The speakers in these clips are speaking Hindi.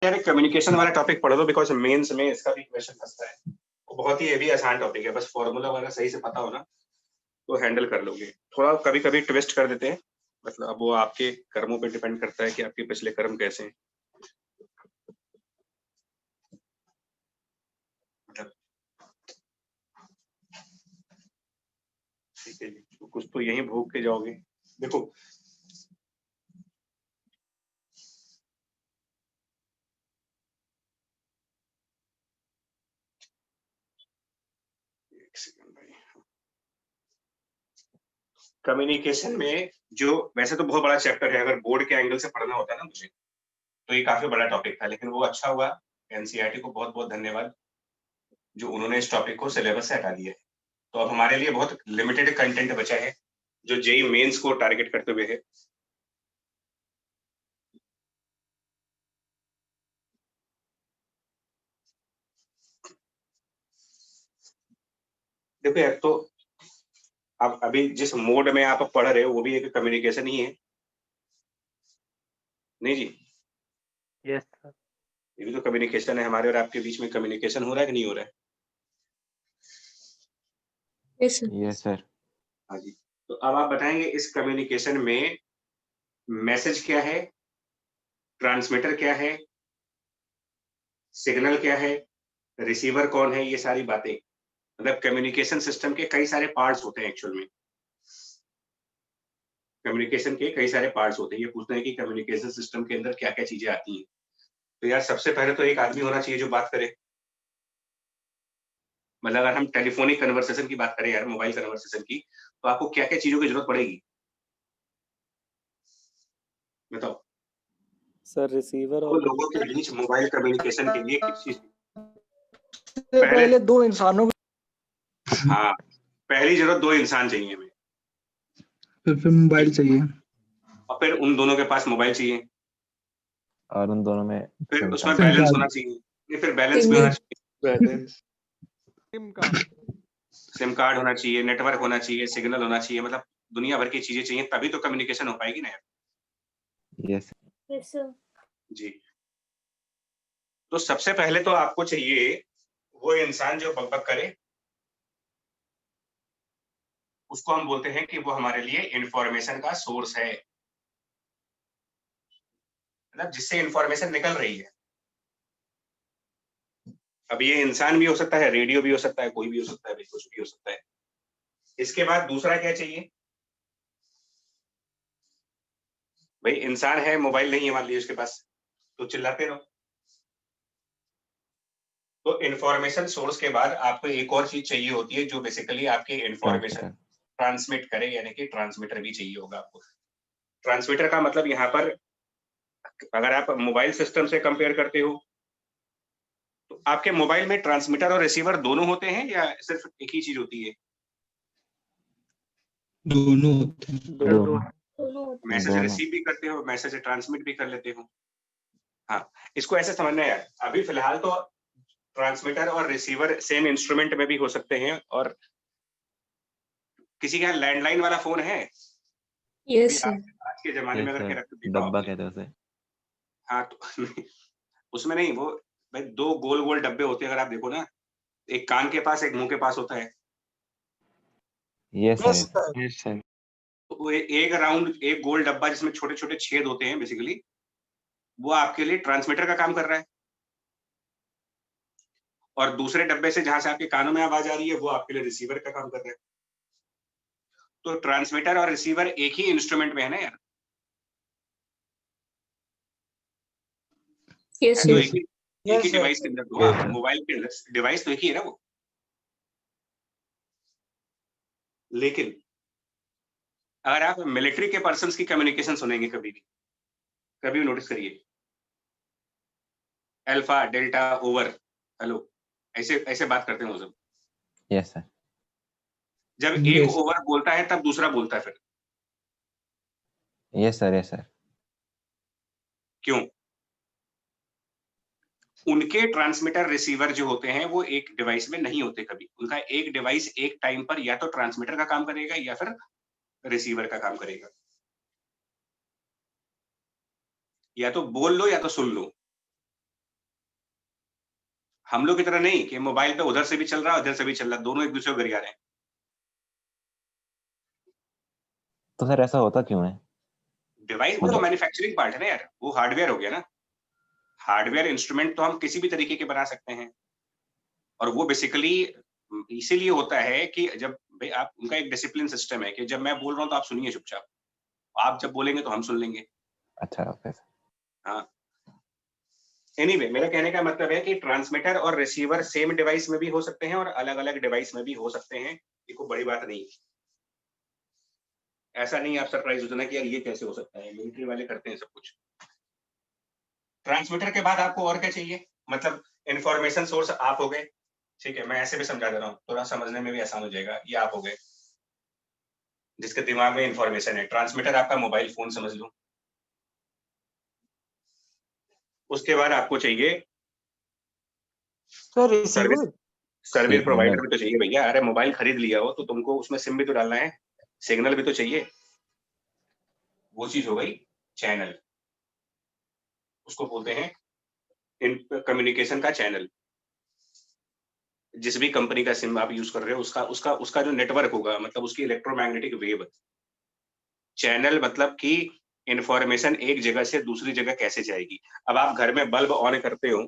यार कम्युनिकेशन वाला टॉपिक पढ़ लो, बिकॉज मेंस में इसका भी क्वेश्चन फंसता है। वो बहुत ही हेवी आसान टॉपिक है, बस फॉर्मूला वगैरह सही से पता हो ना तो हैंडल कर लोगे। थोड़ा कभी कभी ट्विस्ट कर देते हैं, मतलब अब वो आपके कर्मों पे डिपेंड करता है कि आपके पिछले कर्म कैसे हैं। मतलब ठीक है जी, तो कुछ तो यहीं भोग के जाओगे। देखो एक सेकंड भाई, कम्युनिकेशन में जो वैसे तो बहुत बड़ा चैप्टर है, अगर बोर्ड के एंगल से पढ़ना होता है ना मुझे, तो ये काफी बड़ा टॉपिक था, लेकिन वो अच्छा हुआ एनसीईआरटी को बहुत बहुत धन्यवाद जो उन्होंने इस टॉपिक को सिलेबस से हटा दिया है। तो अब हमारे लिए बहुत लिमिटेड कंटेंट बचा है जो जेई मेंस को टारगेट करते हुए है। देखो यार, तो अब अभी जिस मोड में आप पढ़ रहे हो वो भी एक कम्युनिकेशन ही है, नहीं जी? Yes sir. ये भी तो कम्युनिकेशन है, हमारे और आपके बीच में कम्युनिकेशन हो रहा है कि नहीं हो रहा है? Yes sir. हाँ जी। तो अब आप बताएंगे इस कम्युनिकेशन में मैसेज क्या है, ट्रांसमीटर क्या है, सिग्नल क्या है, रिसीवर कौन है, ये सारी बातें। मतलब कम्युनिकेशन सिस्टम के कई सारे पार्ट्स होते हैं एक्चुअल में। कम्युनिकेशन के कई सारे पार्ट्स होते हैं। ये पूछते हैं कि कम्युनिकेशन सिस्टम के अंदर क्या-क्या चीजें आती हैं। तो यार सबसे पहले तो एक आदमी होना चाहिए जो बात करे। मतलब अगर हम टेलीफोनिक कन्वर्सेशन की बात करें यार, मोबाइल कन्वर्सेशन की, तो आपको क्या-क्या चीजों की जरूरत पड़ेगी? बताओ। सर रिसीवर वो और लोगों के बीच मोबाइल कम्युनिकेशन के लिए किस चीज पहले दो इंसानों हाँ, पहली जरूरत 2 इंसान चाहिए हमें। फिर मोबाइल चाहिए और फिर उन दोनों के पास मोबाइल चाहिए। और उन दोनों में फिर सिम उसमें कार्ड। बैलेंस होना चाहिए। नहीं, फिर बैलेंस भी होना चाहिए। बैलेंस सिम कार्ड होना चाहिए, नेटवर्क होना चाहिए, सिग्नल होना चाहिए, मतलब दुनिया भर की चीजें चाहिए, तभी तो कम्युनिकेशन हो पाएगी ना यार। यस जी। तो सबसे पहले तो आपको चाहिए वो इंसान जो बकबक करे, उसको हम बोलते हैं कि वो हमारे लिए इंफॉर्मेशन का सोर्स है। मतलब जिससे इंफॉर्मेशन निकल रही है। अब ये इंसान भी हो सकता है, रेडियो भी हो सकता है, कोई भी हो सकता है, कुछ भी हो सकता है। इसके बाद दूसरा क्या चाहिए? भाई इंसान है, मोबाइल नहीं है मान लीजिए उसके पास, तो चिल्लाते रहो। तो इंफॉर्मेशन सोर्स के बाद आपको एक और चीज चाहिए होती है जो बेसिकली आपकी इंफॉर्मेशन ट्रांसमिट करे, यानी कि ट्रांसमीटर भी चाहिए होगा आपको। ट्रांसमीटर का मतलब यहाँ पर अगर आप मोबाइल सिस्टम से कंपेयर करते हो तो आपके मोबाइल में ट्रांसमीटर और रिसीवर दोनों होते हैं या सिर्फ एक ही चीज होती है? दोनों होते हैं। दोनों मैसेज रिसीव भी करते हो, मैसेज ट्रांसमिट भी कर लेते हो। हाँ, इसको ऐसे समझना है यार। अभी फिलहाल तो ट्रांसमीटर और रिसीवर सेम इंस्ट्रूमेंट में भी हो सकते हैं। और किसी के यहाँ लैंडलाइन वाला फोन है? यस अभी आज के जमाने में अगर के रख देखा डब्बा आपने। कहते हैं उसे। हाँ तो उसमें नहीं, वो भाई 2 गोल-गोल डब्बे होते हैं अगर आप देखो ना, एक कान के पास, एक मुंह के पास होता है। Yes yes sir. Sir. Yes sir. तो वो एक राउंड, एक गोल डब्बा जिसमें छोटे-छोटे छेद होते हैं बेसिकली, वो आपके लिए ट्रांसमीटर का काम कर रहा है। और दूसरे डब्बे से जहां से आपके कानों में आवाज आ रही है वो आपके लिए रिसीवर का काम कर रहा है। तो ट्रांसमीटर और रिसीवर एक ही इंस्ट्रूमेंट में है ना यार। यस तो यस एक ही डिवाइस के अंदर, तो Yes, sir. मोबाइल के अंदर डिवाइस तो एक ही है ना वो। लेकिन अगर आप मिलिट्री के पर्सन्स की कम्युनिकेशन सुनेंगे कभी भी नोटिस करिए, अल्फा, डेल्टा, ओवर, हेलो, ऐसे ऐसे बात करते हैं वो सब। Yes sir. जब एक ओवर बोलता है तब दूसरा बोलता है फिर। Yes sir. Yes sir. क्यों? उनके ट्रांसमीटर रिसीवर जो होते हैं वो एक डिवाइस में नहीं होते कभी। उनका एक डिवाइस एक टाइम पर या तो ट्रांसमीटर का काम करेगा या फिर रिसीवर का काम करेगा। या तो बोल लो या तो सुन लो। हम लोग की तरह नहीं कि मोबाइल पे उधर से भी चल रहा है उधर से भी चल रहा है, दोनों एक दूसरे को गरिया रहे हैं। तो सर ऐसा होता क्यों है? डिवाइस वो तो मैन्युफैक्चरिंग पार्ट है ना यार, वो हार्डवेयर हो गया ना। हार्डवेयर इंस्ट्रूमेंट तो हम किसी भी तरीके के बना सकते हैं, और वो बेसिकली इसीलिए होता है कि जब भाई आप, उनका एक डिसिप्लिन सिस्टम है कि जब मैं बोल रहा हूँ तो आप सुनिए चुपचाप, आप जब बोलेंगे तो हम सुन लेंगे। अच्छा ओके सर। हाँ, एनीवे मेरा कहने का मतलब है कि ट्रांसमीटर और रिसीवर सेम डिवाइस में भी हो सकते हैं और अलग अलग डिवाइस में भी हो सकते हैं, ये कोई बड़ी बात नहीं है। ऐसा नहीं आप सरप्राइज हो जाना कि यार ये कैसे हो सकता है, मिलिट्री वाले करते हैं सब कुछ। ट्रांसमीटर के बाद आपको और क्या चाहिए, मतलब इंफॉर्मेशन सोर्स आप हो गए, ठीक है, मैं ऐसे भी समझा दे रहा हूँ, थोड़ा समझने में भी आसान हो जाएगा। ये आप हो गए जिसके दिमाग में इंफॉर्मेशन है। ट्रांसमीटर आपका मोबाइल फोन समझ लो। उसके बाद आपको चाहिए sir service, receiver. Service signal. Provider भी तो चाहिए भैया। अरे मोबाइल खरीद लिया हो तो तुमको उसमें सिम भी तो डालना है, सिग्नल भी तो चाहिए। वो चीज हो गई चैनल, उसको बोलते हैं इन कम्युनिकेशन का चैनल। जिस भी कंपनी का सिम आप यूज कर रहे हो उसका उसका उसका जो नेटवर्क होगा, मतलब उसकी इलेक्ट्रोमैग्नेटिक वेव। चैनल मतलब कि इंफॉर्मेशन एक जगह से दूसरी जगह कैसे जाएगी। अब आप घर में बल्ब ऑन करते हो,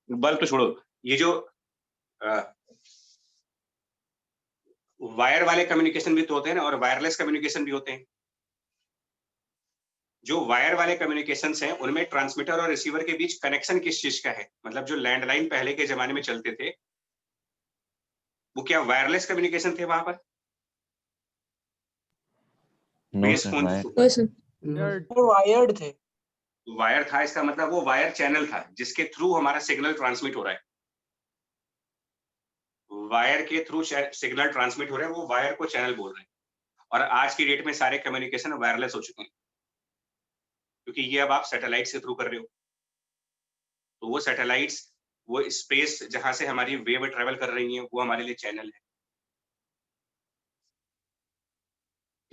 बल्ब तो छोड़ो, ये जो वायर वाले कम्युनिकेशन भी तो होते हैं ना, और वायरलेस कम्युनिकेशन भी होते हैं। जो वायर वाले कम्युनिकेशन हैं उनमें ट्रांसमीटर और रिसीवर के बीच कनेक्शन किस चीज का है, मतलब जो लैंडलाइन पहले के जमाने में चलते थे वो क्या वायरलेस कम्युनिकेशन थे वहां पर? No base sir, phone wired थे। वायर था, इसका मतलब वो वायर चैनल था जिसके थ्रू हमारा सिग्नल ट्रांसमिट हो रहा है। वायर के थ्रू सिग्नल ट्रांसमिट हो रहा है, वो वायर को चैनल बोल रहे हैं। और आज की डेट में सारे कम्युनिकेशन वायरलेस हो चुके हैं, क्योंकि ये अब आप सैटेलाइट के थ्रू कर रहे हो। तो वो सैटेलाइट्स, वो स्पेस जहां से हमारी वेव ट्रेवल कर रही है, वो हमारे लिए चैनल है।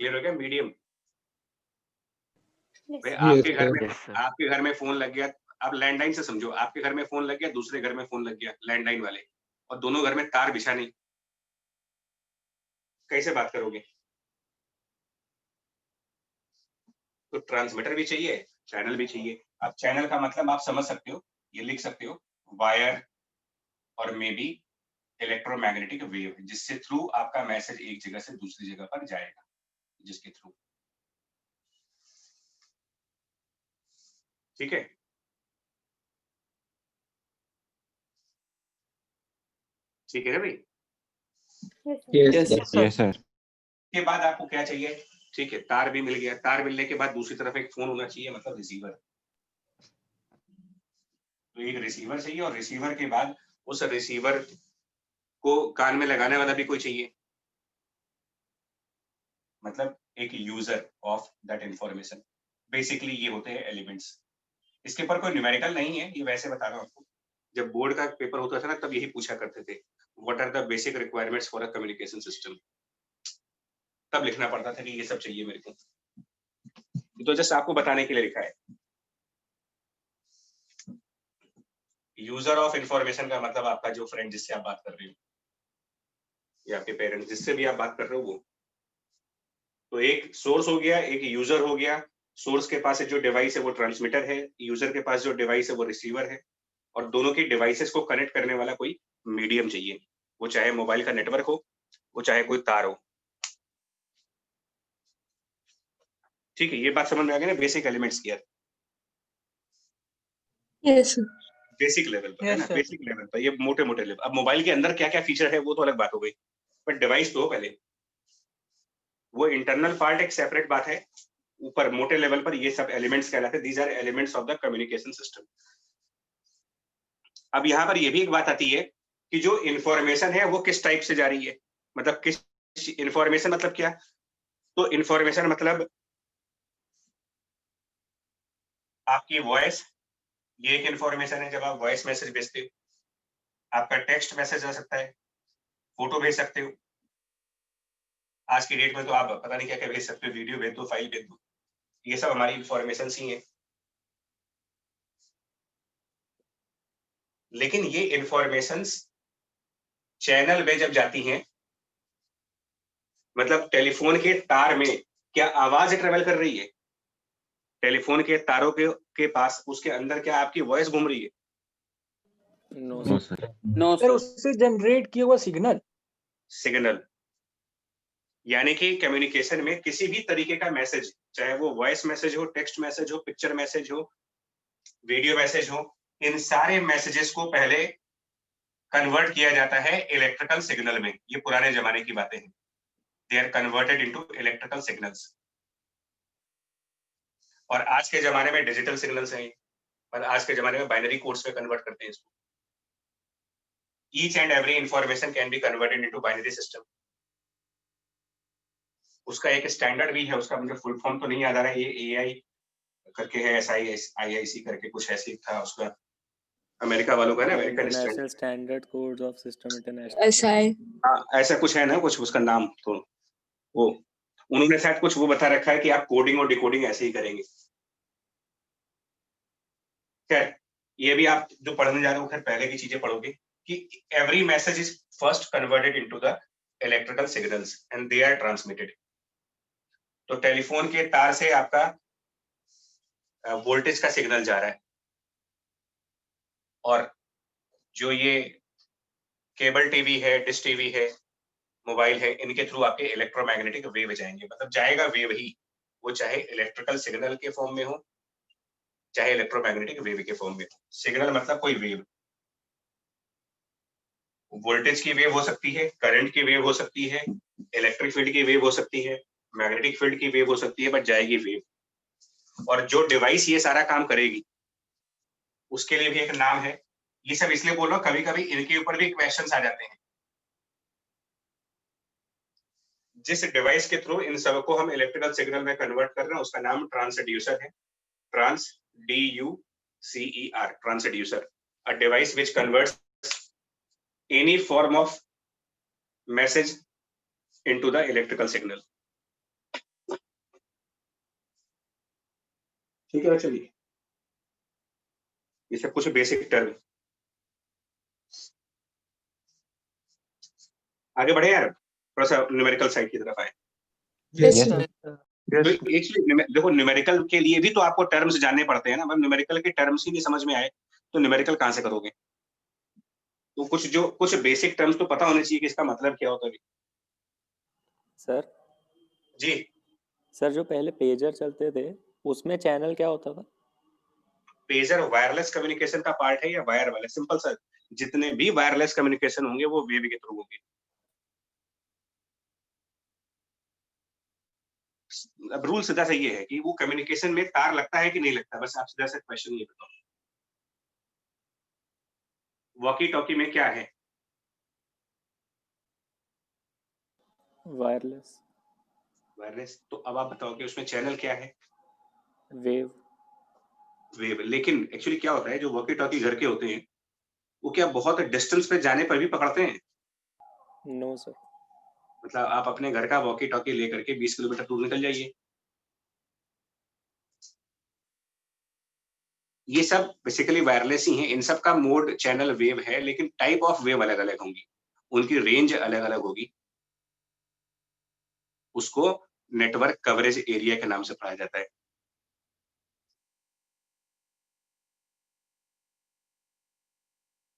क्लियर हो गया? मीडियम। भाई आपके घर में, आपके घर में फोन लग गया, आप लैंडलाइन से समझो, आपके घर में फोन लग गया, दूसरे घर में फोन लग गया लैंडलाइन वाले, और दोनों घर में तार बिछा नहीं, कैसे बात करोगे? तो ट्रांसमीटर भी चाहिए, चैनल भी चाहिए। अब चैनल का मतलब आप समझ सकते हो, ये लिख सकते हो, वायर और मे बी इलेक्ट्रोमैग्नेटिक वेव, जिससे थ्रू आपका मैसेज एक जगह से दूसरी जगह पर जाएगा, जिसके थ्रू। ठीक है, ठीक है ना भाई? Yes sir. के बाद आपको क्या चाहिए? ठीक है, तार भी मिल गया, तार मिलने के बाद दूसरी तरफ एक फोन होना चाहिए, मतलब रिसीवर। तो एक रिसीवर चाहिए, और रिसीवर के बाद उस रिसीवर को कान में लगाने वाला भी कोई चाहिए, मतलब एक user of that information. Basically ये होते हैं एलिमेंट्स। इसके ऊपर कोई न्यूमेरिकल नहीं है, ये वैसे बता रहा हूँ आपको। जब बोर्ड का पेपर होता था ना, तब यही पूछा करते थे, what are the basic requirements for a communication system. तब लिखना पड़ता था कि ये सब चाहिए मेरे को। तो जस्ट आपको बताने के लिए लिखा है। यूजर ऑफ इंफॉर्मेशन का मतलब आपका जो फ्रेंड जिससे आप बात कर रहे हो, या आपके पेरेंट्स, जिससे भी आप बात कर रहे हो वो। तो एक सोर्स हो गया, एक यूजर हो गया। सोर्स के पास जो डिवाइस है वो ट्रांसमीटर है, यूजर के पास जो डिवाइस है वो रिसीवर है, और दोनों की डिवाइसेस को कनेक्ट करने वाला कोई मीडियम चाहिए, वो चाहे मोबाइल का नेटवर्क हो, वो चाहे कोई तार हो। ठीक है, ये बात समझ में आ गई ना, बेसिक एलिमेंट्स की। यस बेसिक लेवल पर है Yes, ना, sir. बेसिक लेवल पर, ये मोटे मोटे लेवल। अब मोबाइल के अंदर क्या क्या फीचर है वो तो अलग बात हो गई, पर डिवाइस तो पहले, वो इंटरनल पार्ट एक सेपरेट बात है। ऊपर मोटे लेवल पर ये सब एलिमेंट्स कहलाते हैं, these are elements of the communication system. अब यहाँ पर ये भी एक बात आती है कि जो इंफॉर्मेशन है वो किस टाइप से जा रही है, मतलब किस इंफॉर्मेशन मतलब क्या? तो इंफॉर्मेशन मतलब आपकी वॉइस, ये एक इंफॉर्मेशन है। जब आप वॉइस मैसेज भेजते हो, आपका टेक्स्ट मैसेज आ सकता है, फोटो भेज सकते हो। आज की डेट में तो आप पता नहीं क्या क्या भेज सकते हो, वीडियो भेज दो, फाइल भेज दो, ये सब हमारी इंफॉर्मेशन ही है। लेकिन ये इंफॉर्मेशंस चैनल में जब जाती हैं, मतलब टेलीफोन के तार में क्या आवाज ट्रेवल कर रही है? टेलीफोन के तारों के पास उसके अंदर क्या आपकी वॉइस घूम रही है? No no sir. Sir. No sir उससे जनरेट किया हुआ सिग्नल। सिग्नल, यानी कि कम्युनिकेशन में किसी भी तरीके का मैसेज, चाहे वो वॉइस मैसेज हो, टेक्स्ट मैसेज हो, पिक्चर मैसेज हो, वीडियो मैसेज हो, इन सारे मैसेजेस को पहले कन्वर्ट किया जाता है इलेक्ट्रिकल सिग्नल में। ये पुराने जमाने की बातें हैं। They are converted into electrical signals. और आज के जमाने में डिजिटल सिग्नल्स हैं, पर आज के जमाने में बाइनरी कोड्स में कन्वर्ट करते हैं इसको। Each and every information can be converted into binary system. उसका एक स्टैंडर्ड भी है, उसका मुझे फुल फॉर्म तो नहीं याद आ रहा है, ये एआई करके है, SIIC करके कुछ ऐसे था उसका, अमेरिका वालों का ना, American international standard. Standard codes of system international. SI हाँ, ऐसा कुछ है ना, कुछ उसका नाम, तो वो उन्होंने शायद कुछ वो बता रखा है कि आप कोडिंग और डिकोडिंग ऐसे ही करेंगे। खैर, ये भी आप जो पढ़ने जा रहे हो, खैर पहले की चीजें पढ़ोगे कि every message is first converted into the electrical signals and they are transmitted. तो टेलीफोन के तार से आपका वोल्टेज का सिग्नल जा रहा है, और जो ये केबल टीवी है, डिश टीवी है, मोबाइल है, इनके थ्रू आपके इलेक्ट्रोमैग्नेटिक वेव जाएंगे, मतलब जाएगा वेव ही, वो चाहे इलेक्ट्रिकल सिग्नल के फॉर्म में हो, चाहे इलेक्ट्रोमैग्नेटिक वेव के फॉर्म में हो। सिग्नल मतलब कोई वेव, वोल्टेज की वेव हो सकती है, करंट की वेव हो सकती है, इलेक्ट्रिक फील्ड की वेव हो सकती है, मैग्नेटिक फील्ड की वेव हो सकती है, बट जाएगी वेव। और जो डिवाइस ये सारा काम करेगी, उसके लिए भी एक नाम है। ये सब इसलिए बोल रहा हूँ, कभी कभी इनके ऊपर भी क्वेश्चंस आ जाते हैं। जिस डिवाइस के थ्रू इन सबको हम इलेक्ट्रिकल सिग्नल में कन्वर्ट कर रहे हैं, उसका नाम ट्रांसड्यूसर है। Trans, DUCER, transducer, a device which converts any form of message into the electrical signal। ठीक है, चलिए, ये सब कुछ बेसिक टर्म। आगे बढ़े यार, थोड़ा सा न्यूमेरिकल साइड की तरफ आए। Yes, Yes, sir. तो एक्चुअली देखो, न्यूमेरिकल के लिए भी तो आपको टर्म्स जानने पड़ते हैं ना। अब न्यूमेरिकल के टर्म्स ही नहीं समझ में आए तो न्यूमेरिकल कहाँ से करोगे? तो कुछ बेसिक टर्म्स तो पता होने चाहिए कि इसका मतलब क्या होता है। सर जी, सर जो पहले पेजर चलते थे उसमें चैनल क्या होता था? पेजर वायरलेस कम्युनिकेशन का पार्ट है या वायर वाला? सिंपल सर, जितने भी वायरलेस कम्युनिकेशन होंगे वो वेव के थ्रू होंगे। अब रूल सीधा सा ये है कि वो कम्युनिकेशन में तार लगता है कि नहीं लगता, बस आप सीधा सा क्वेश्चन ये बताओ। वॉकी टॉकी में क्या है? Wireless wireless. तो अब आप बताओ कि उसमें चैनल क्या है? वेव। वेव। लेकिन एक्चुअली क्या होता है, जो वॉकी टॉकी घर के होते हैं, वो क्या बहुत डिस्टेंस पे जाने पर भी पकड़ते हैं? No sir. मतलब आप अपने घर का वॉकी टॉकी लेकर के 20 किलोमीटर दूर निकल जाइए, ये सब बेसिकली वायरलेस ही हैं। इन सब का मोड चैनल वेव है, लेकिन टाइप ऑफ वेव अलग अलग होंगी, उनकी रेंज अलग अलग होगी। उसको नेटवर्क कवरेज एरिया के नाम से पढ़ा जाता है।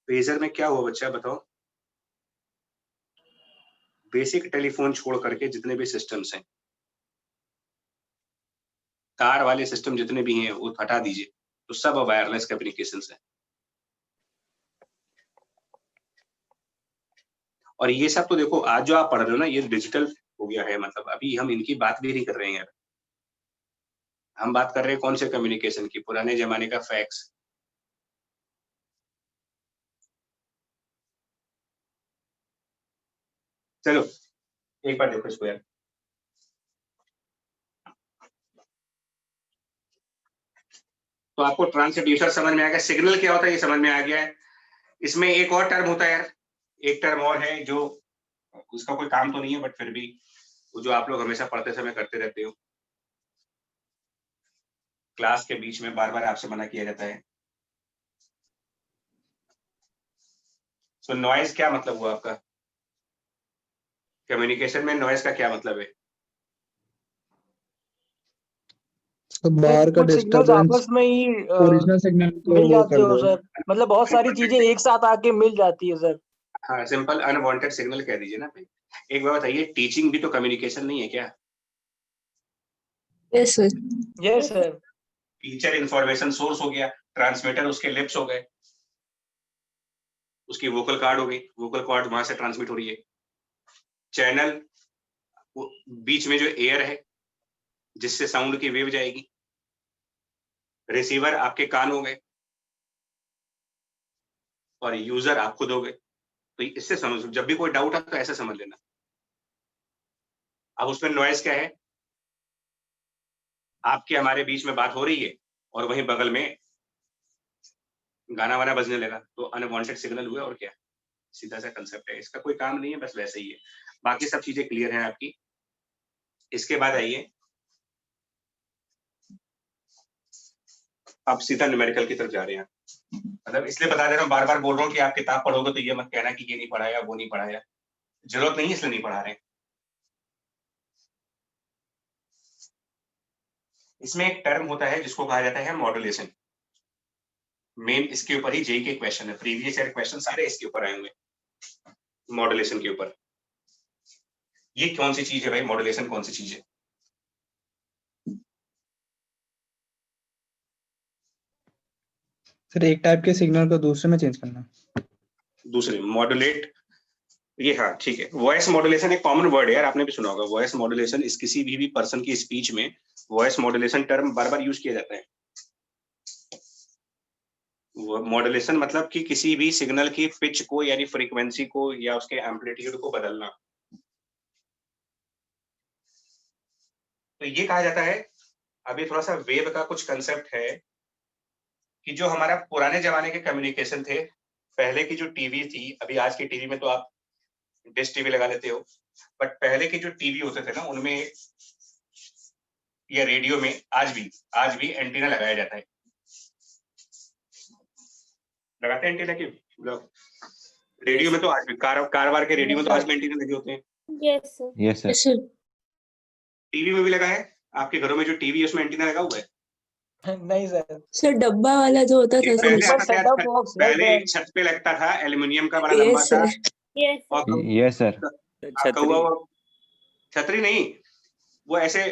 पेजर में क्या हुआ बच्चा, बताओ? बेसिक टेलीफोन छोड़ करके जितने भी सिस्टम्स हैं, तार वाले सिस्टम जितने भी हैं, वो हटा दीजिए, तो सब वायरलेस कम्युनिकेशंस है। और ये सब तो देखो, आज जो आप पढ़ रहे हो ना, ये डिजिटल हो गया है। मतलब अभी हम इनकी बात भी नहीं कर रहे हैं यार, हम बात कर रहे हैं कौन से कम्युनिकेशन की? पुराने जमाने का फैक्स। चलो एक बार देखो इसको यार। तो आपको ट्रांसड्यूसर समझ में आ गया, सिग्नल क्या होता है ये समझ में आ गया है। इसमें एक और टर्म होता है यार, एक टर्म और है, जो उसका कोई काम तो नहीं है, बट फिर भी वो जो आप लोग हमेशा पढ़ते समय करते रहते हो, क्लास के बीच में बार बार आपसे मना किया जाता है। तो नॉइज क्या मतलब हुआ आपका? कम्युनिकेशन में नॉइज का क्या मतलब है? तो बाहर का कुछ सिग्नल्स डिस्टरबेंस आपस में ही ओरिजिनल सिग्नल को मिल वो जाते कर हो दो। सर, मतलब बहुत सारी चीजें एक साथ आके मिल जाती है सर। हाँ, सिंपल अनवांटेड सिग्नल कह दीजिए ना भाई। एक बात बताइए, टीचिंग भी तो कम्युनिकेशन नहीं है क्या? Yes sir. Yes sir. Teacher information source हो गया, ट्रांसमीटर उसके लिप्स हो गए, उसकी वोकल कार्ड हो गई, वोकल कार्ड वहां से ट्रांसमिट हो रही है। चैनल बीच में जो एयर है जिससे साउंड की वेव जाएगी। रिसीवर आपके कान हो गए और यूजर आप खुद हो गए। तो इससे समझ, जब भी कोई डाउट है तो ऐसे समझ लेना। अब उसमें नॉइज क्या है? आपके हमारे बीच में बात हो रही है और वहीं बगल में गाना वाना बजने लगा, तो अनवांटेड सिग्नल हुए। और क्या, सीधा सा कंसेप्ट है, इसका कोई काम नहीं है, बस वैसे ही है। बाकी सब चीजें क्लियर हैं आपकी। इसके बाद आइए, अब सीधा न्यूमेरिकल की तरफ जा रहे हैं। मतलब इसलिए बता दे रहा हूँ, बार बार बोल रहा हूँ कि आप किताब पढ़ोगे तो ये मत कहना कि ये नहीं पढ़ाया, वो नहीं पढ़ाया। जरूरत नहीं है, इसलिए नहीं पढ़ा रहे। इसमें एक टर्म होता है जिसको कहा जाता है मॉड्यूलेशन। मेन इसके ऊपर ही जेई के क्वेश्चन है, प्रीवियस ईयर क्वेश्चन सारे इसके ऊपर आए हुए, मॉड्यूलेशन के ऊपर। ये कौन सी चीज है भाई? मॉड्यूलेशन कौन सी चीज है? सर एक टाइप के सिग्नल को दूसरे में चेंज करना। दूसरे मॉड्यूलेट, ये हाँ ठीक है। वॉइस मॉड्यूलेशन एक कॉमन वर्ड है यार, आपने भी सुना होगा। वॉइस मॉड्यूलेशन इस किसी भी पर्सन की स्पीच में वॉइस मॉड्यूलेशन टर्म बार बार यूज किया जाता है। मॉड्यूलेशन मतलब कि किसी भी सिग्नल की पिच को यानी फ्रीक्वेंसी को या उसके एम्पलीट्यूड को बदलना। तो ये कहा जाता है, अभी थोड़ा सा वेव का कुछ कंसेप्ट है कि जो हमारा पुराने जमाने के कम्युनिकेशन थे, पहले की जो टीवी थी, अभी आज की टीवी में तो आप डिश टीवी लगा लेते हो, बट पहले के जो टीवी होते थे ना, उनमें या रेडियो में आज भी एंटीना लगाया जाता है। लगाते हैं एंटीना क्यों? मतलब रेडियो में तो आज भी कारवार के रेडियो में तो आज भी एंटीना लगे होते हैं। Yes sir. Yes sir. Yes sir. TV में भी लगा है। आपके घरों में जो टीवी है उसमें एंटीना लगा हुआ है? नहीं सर। सर डब्बा वाला जो होता था पहले सर। आता था यार, सेटअप बॉक्स है पहले सर। एक छत पे लगता था, एल्युमिनियम का बड़ा लंबा यस था। सर। और यस सर। छतरी। छतरी नहीं, वो ऐसे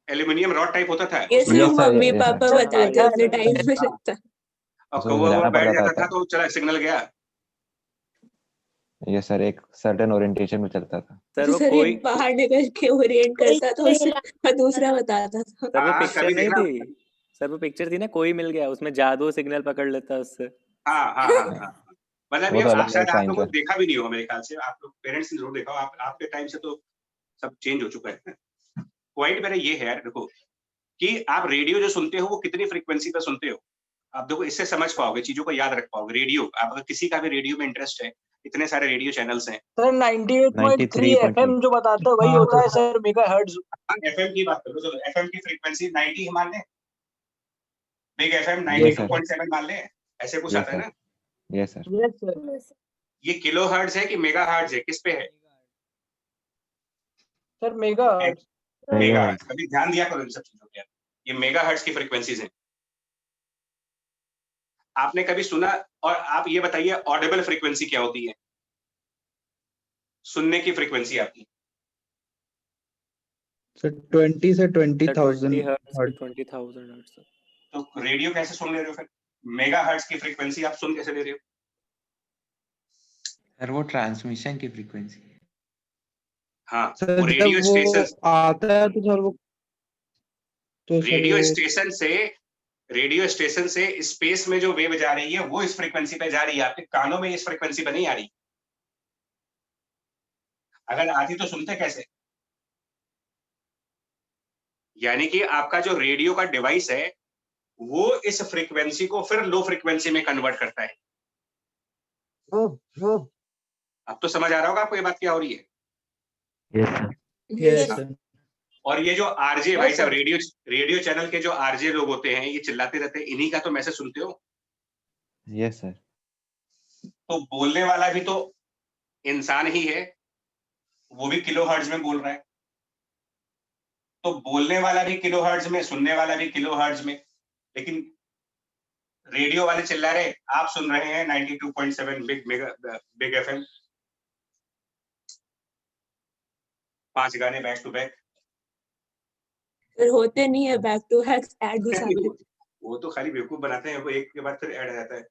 एल्युमिनियम रॉड टाइप होता था। यस उसमें sir, Yes, sir, mummy yes, पापा sir. बताते हाँ, अपने हाँ, टाइम में हाँ। लगता। और उसमें कौवा हिलाना बैठ पड़ता जाता था था। तो चला सिग्नल गया। यस सर, एक सर्टेन ओरिएंटेशन में चलता था। सर वो सर कोई एक बाहर निकल के ओरिएंट करता था उससे और दूसरा बताता था। सर वो हाँ, पिक्चर कभी नहीं देखना। थी। सर वो पिक्चर थी ना, कोई मिल गया, उसमें जादू सिग्नल पकड़ लेता उससे। हाँ। मतलब वो ये तो आप अलग शायद अलग आप टाइम लोगों पे। को देखा भी नहीं होगा मेरे ख्याल से। आप लोग पेरेंट्स ने जरूर देखा हो। आपके टाइम से तो सब चेंज हो चुका है। पॉइंट मेरा ये है यार, देखो कि आप रेडियो जो सुनते हो वो कितनी फ्रीक्वेंसी पे सुनते हो। आप देखो, इससे समझ पाओगे, चीजों को याद रख पाओगे। रेडियो, आप अगर किसी का भी रेडियो में इंटरेस्ट है, इतने सारे रेडियो चैनल्स हैं। सर 98.3 एफएम जो बताता है वही होता है सर मेगाहर्ट्ज। एफएम की बात करो, चलो एफएम की फ्रीक्वेंसी 90 मान लें, बिग एफएम Yes, sir. 92.7 मान लें, ऐसे कुछ Yes, आता है sir. ना। Yes sir. Yes sir. ये किलो हर्ट्ज है कि मेगा हर्ट्ज है, किस पे है? Sir megahertz. Mega hertz. कभी ध्यान दिया करो इन सब चीजों पे। ये मेगा हर्ट्ज की फ्रीक्वेंसीज हैं। आपने कभी सुना? और आप ये बताइए, ऑडिबल फ्रीक्वेंसी क्या होती है? सुनने की फ्रीक्वेंसी आपकी। सर 20 से 20,000 20 हर्ट्ज हर्ट्ज। 20,000 हर्ट्ज। तो रेडियो कैसे सुन ले रहे हो फिर? मेगा हर्ट्ज की फ्रीक्वेंसी आप सुन कैसे ले रहे हो? सर वो ट्रांसमिशन की फ्रीक्वेंसी। हाँ, सर वो जब रेडियो वो स्टेशन, आता है तो सर वो रेडियो स्टेशन से स्पेस में जो वेव जा रही है वो इस फ्रीक्वेंसी पे जा रही है। आपके कानों में इस फ्रीक्वेंसी पे नहीं आ रही। अगर आती तो सुनते कैसे? यानी कि आपका जो रेडियो का डिवाइस है वो इस फ्रीक्वेंसी को फिर लो फ्रीक्वेंसी में कन्वर्ट करता है। अब तो समझ आ रहा होगा आपको ये बात क्या हो रही है। Yes sir. यस हाँ। सर। और ये जो आरजे Yes, भाई साहब, sir. रेडियो चैनल के जो आरजे लोग होते हैं, ये चिल्लाते रहते हैं, इन्हीं का तो मैसेज सुनते हो। Yes sir. तो बोलने वाला भी तो इंसान ही है, वो भी किलोहर्ट्ज में बोल रहा है, तो बोलने वाला भी किलोहर्ट्ज में, सुनने वाला भी किलोहर्ट्ज में। लेकिन रेडियो वाले चिल्ला रहे, आप सुन रहे हैं 92.7 बिग एफएम, 5 गाने बैक टू बैक। फिर होते नहीं है बैक टू बैक, ऐड घुसाते हैं। वो तो खाली बेवकूफ बनाते हैं, वो एक के बाद फिर ऐड आ जाता है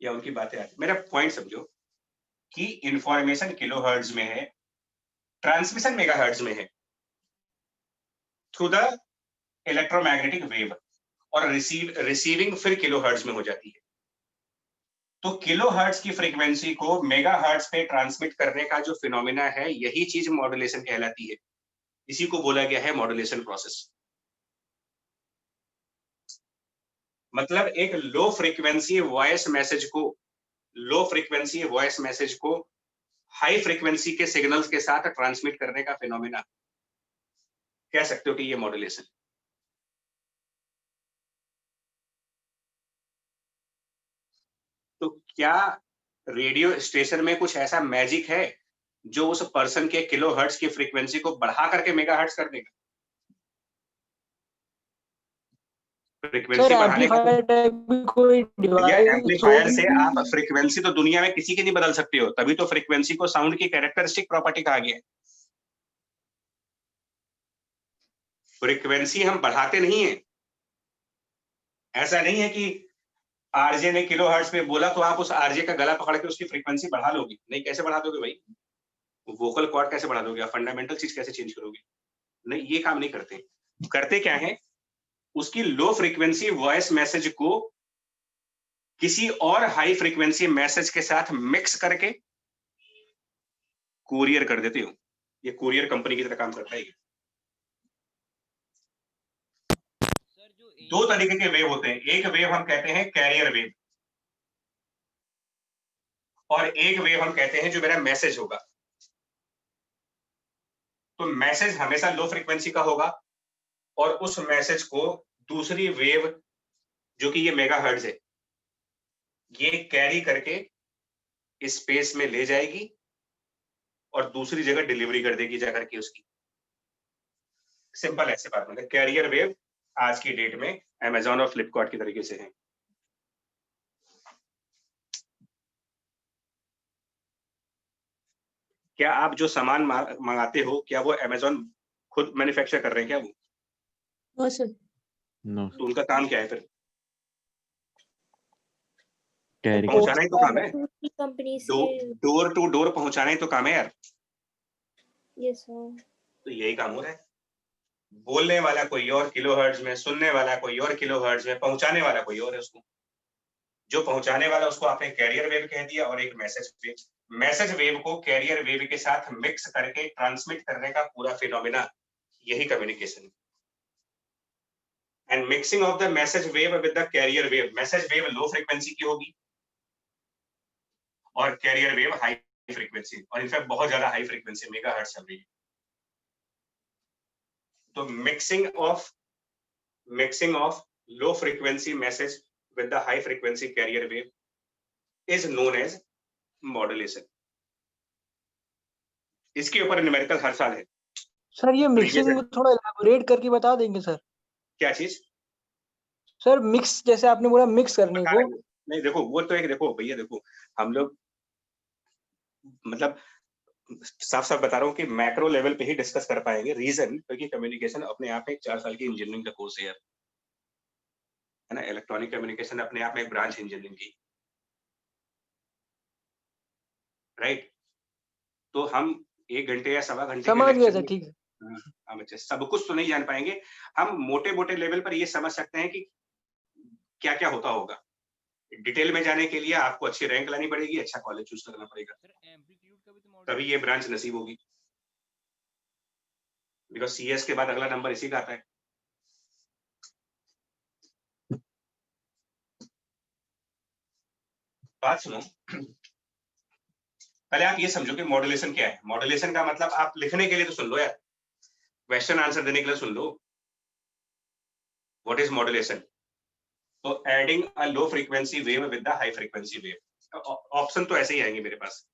या उनकी बातें आती। मेरा पॉइंट समझो कि इंफॉर्मेशन किलोहर्ट्ज में है, ट्रांसमिशन मेगाहर्ट्ज में है थ्रू द इलेक्ट्रोमैग्नेटिक वेव, और रिसीविंग फिर किलोहर्ट्ज में हो जाती है। तो किलोहर्ट्ज की फ्रीक्वेंसी को मेगाहर्ट्ज पे ट्रांसमिट करने का जो फिनोमिना है, यही चीज मॉड्यूलेशन कहलाती है। इसी को बोला गया है मॉड्यूलेशन प्रोसेस। मतलब एक लो फ्रीक्वेंसी वॉइस मैसेज को हाई फ्रीक्वेंसी के सिग्नल्स के साथ ट्रांसमिट करने का फिनोमिना कह सकते हो कि ये मॉड्यूलेशन। तो क्या रेडियो स्टेशन में कुछ ऐसा मैजिक है जो उस पर्सन के किलोहर्ट्ज की फ्रीक्वेंसी को बढ़ा करके मेगाहर्ट्ज कर देगा? फ्रीक्वेंसी सर बढ़ाने का एम्पलीफायर टाइप भी कोई डिवाइस एम्पलीफायर से आप फ्रीक्वेंसी तो दुनिया में किसी की नहीं बदल सकते हो, तभी तो फ्रीक्वेंसी को साउंड की कैरेक्टरिस्टिक प्रॉपर्टी कहा गया है। फ्रीक्वेंसी हम बढ़ाते नहीं है। ऐसा नहीं है कि आरजे ने किलोहर्ट्ज पे बोला तो आप उस आरजे का गला पकड़ के उसकी फ्रीक्वेंसी बढ़ा लोगे। नहीं, कैसे बढ़ा दोगे भाई? वोकल कॉर्ड कैसे बढ़ा दोगे? फंडामेंटल चीज कैसे चेंज करोगे? नहीं, ये काम नहीं करते। करते क्या है, उसकी लो फ्रीक्वेंसी वॉइस मैसेज को किसी और हाई फ्रीक्वेंसी मैसेज के साथ मिक्स करके कुरियर कर देते हो। ये कुरियर कंपनी की तरह काम करता है। दो तरीके के वेव होते हैं। एक वेव हम कहते हैं कैरियर वेव, और एक वेव हम कहते हैं जो मेरा मैसेज होगा। तो मैसेज हमेशा लो फ्रीक्वेंसी का होगा, और उस मैसेज को दूसरी वेव जो कि ये मेगाहर्ट्ज है, ये कैरी करके स्पेस में ले जाएगी और दूसरी जगह डिलीवरी कर देगी जाकर के उसकी। सिंपल ऐसे बात मतलब कैरियर वेव आज की डेट में अमेजॉन और फ्लिपकार्ट की तरीके से है। क्या आप जो सामान मंगाते हो, क्या वो अमेजॉन खुद मैन्युफैक्चर कर रहे हैं क्या वो? हाँ सर। नो तो उनका काम क्या है फिर? कैरी पहुंचाना ही तो काम है। कंपनी से डोर टू डोर पहुंचाना ही तो काम है यार। Yes sir. तो यही काम हो रहा है। बोलने वाला कोई और किलोहर्ट्ज में, सुनने वाला कोई और किलोहर्ट्ज में, पहुंचाने वाला कोई और है। उसको जो पहुंचाने वाला उसको आपने कैरियर वेव कह दिया, और एक मैसेज वेव। मैसेज वेव को कैरियर वेव के साथ मिक्स करके ट्रांसमिट करने का पूरा फिनोमिना यही कम्युनिकेशन है। And mixing of the message wave with the carrier wave. Message wave low frequency की होगी और कैरियर वेव हाई फ्रीक्वेंसी, और इनफैक्ट बहुत ज्यादा हाई फ्रीक्वेंसी मेगाहर्ट्ज चल रही है। तो mixing of low frequency message with the high frequency carrier wave is known as modulation. इसके ऊपर न्यूमेरिकल हर साल है। सर ये मिक्सिंग थोड़ा एलैबोरेट करके बता देंगे सर? क्या चीज? सर मिक्स, जैसे आपने बोला मिक्स करने को। नहीं देखो, वो तो एक देखो भैया, देखो हम लोग मतलब साफ साफ बता रहा हूँ कि मैक्रो लेवल पे ही डिस्कस कर पाएंगे। रीजन क्योंकि कम्युनिकेशन अपने आप में 4 साल की इंजीनियरिंग का कोर्स है यार, है ना। इलेक्ट्रॉनिक कम्युनिकेशन अपने आप में एक ब्रांच इंजीनियरिंग की, राइट। तो हम 1 घंटे या सवा घंटे समझ गया सर, ठीक है। हम सब कुछ तो नहीं जान पाएंगे। हम मोटे मोटे लेवल पर ये समझ सकते हैं कि क्या क्या होता होगा। डिटेल में जाने के लिए आपको अच्छी रैंक लानी पड़ेगी, अच्छा कॉलेज चूज करना पड़ेगा, तभी ये ब्रांच नसीब होगी। बिकॉज सीएस के बाद अगला नंबर इसी का आता है। बात सुनो, पहले आप ये समझो कि मॉड्यूलेशन क्या है। मॉड्यूलेशन का मतलब आप लिखने के लिए तो सुन लो यार, क्वेश्चन आंसर देने के लिए सुन लो। What is modulation? तो adding a low frequency wave with the high frequency wave. Option तो ऐसे ही आएंगे मेरे पास।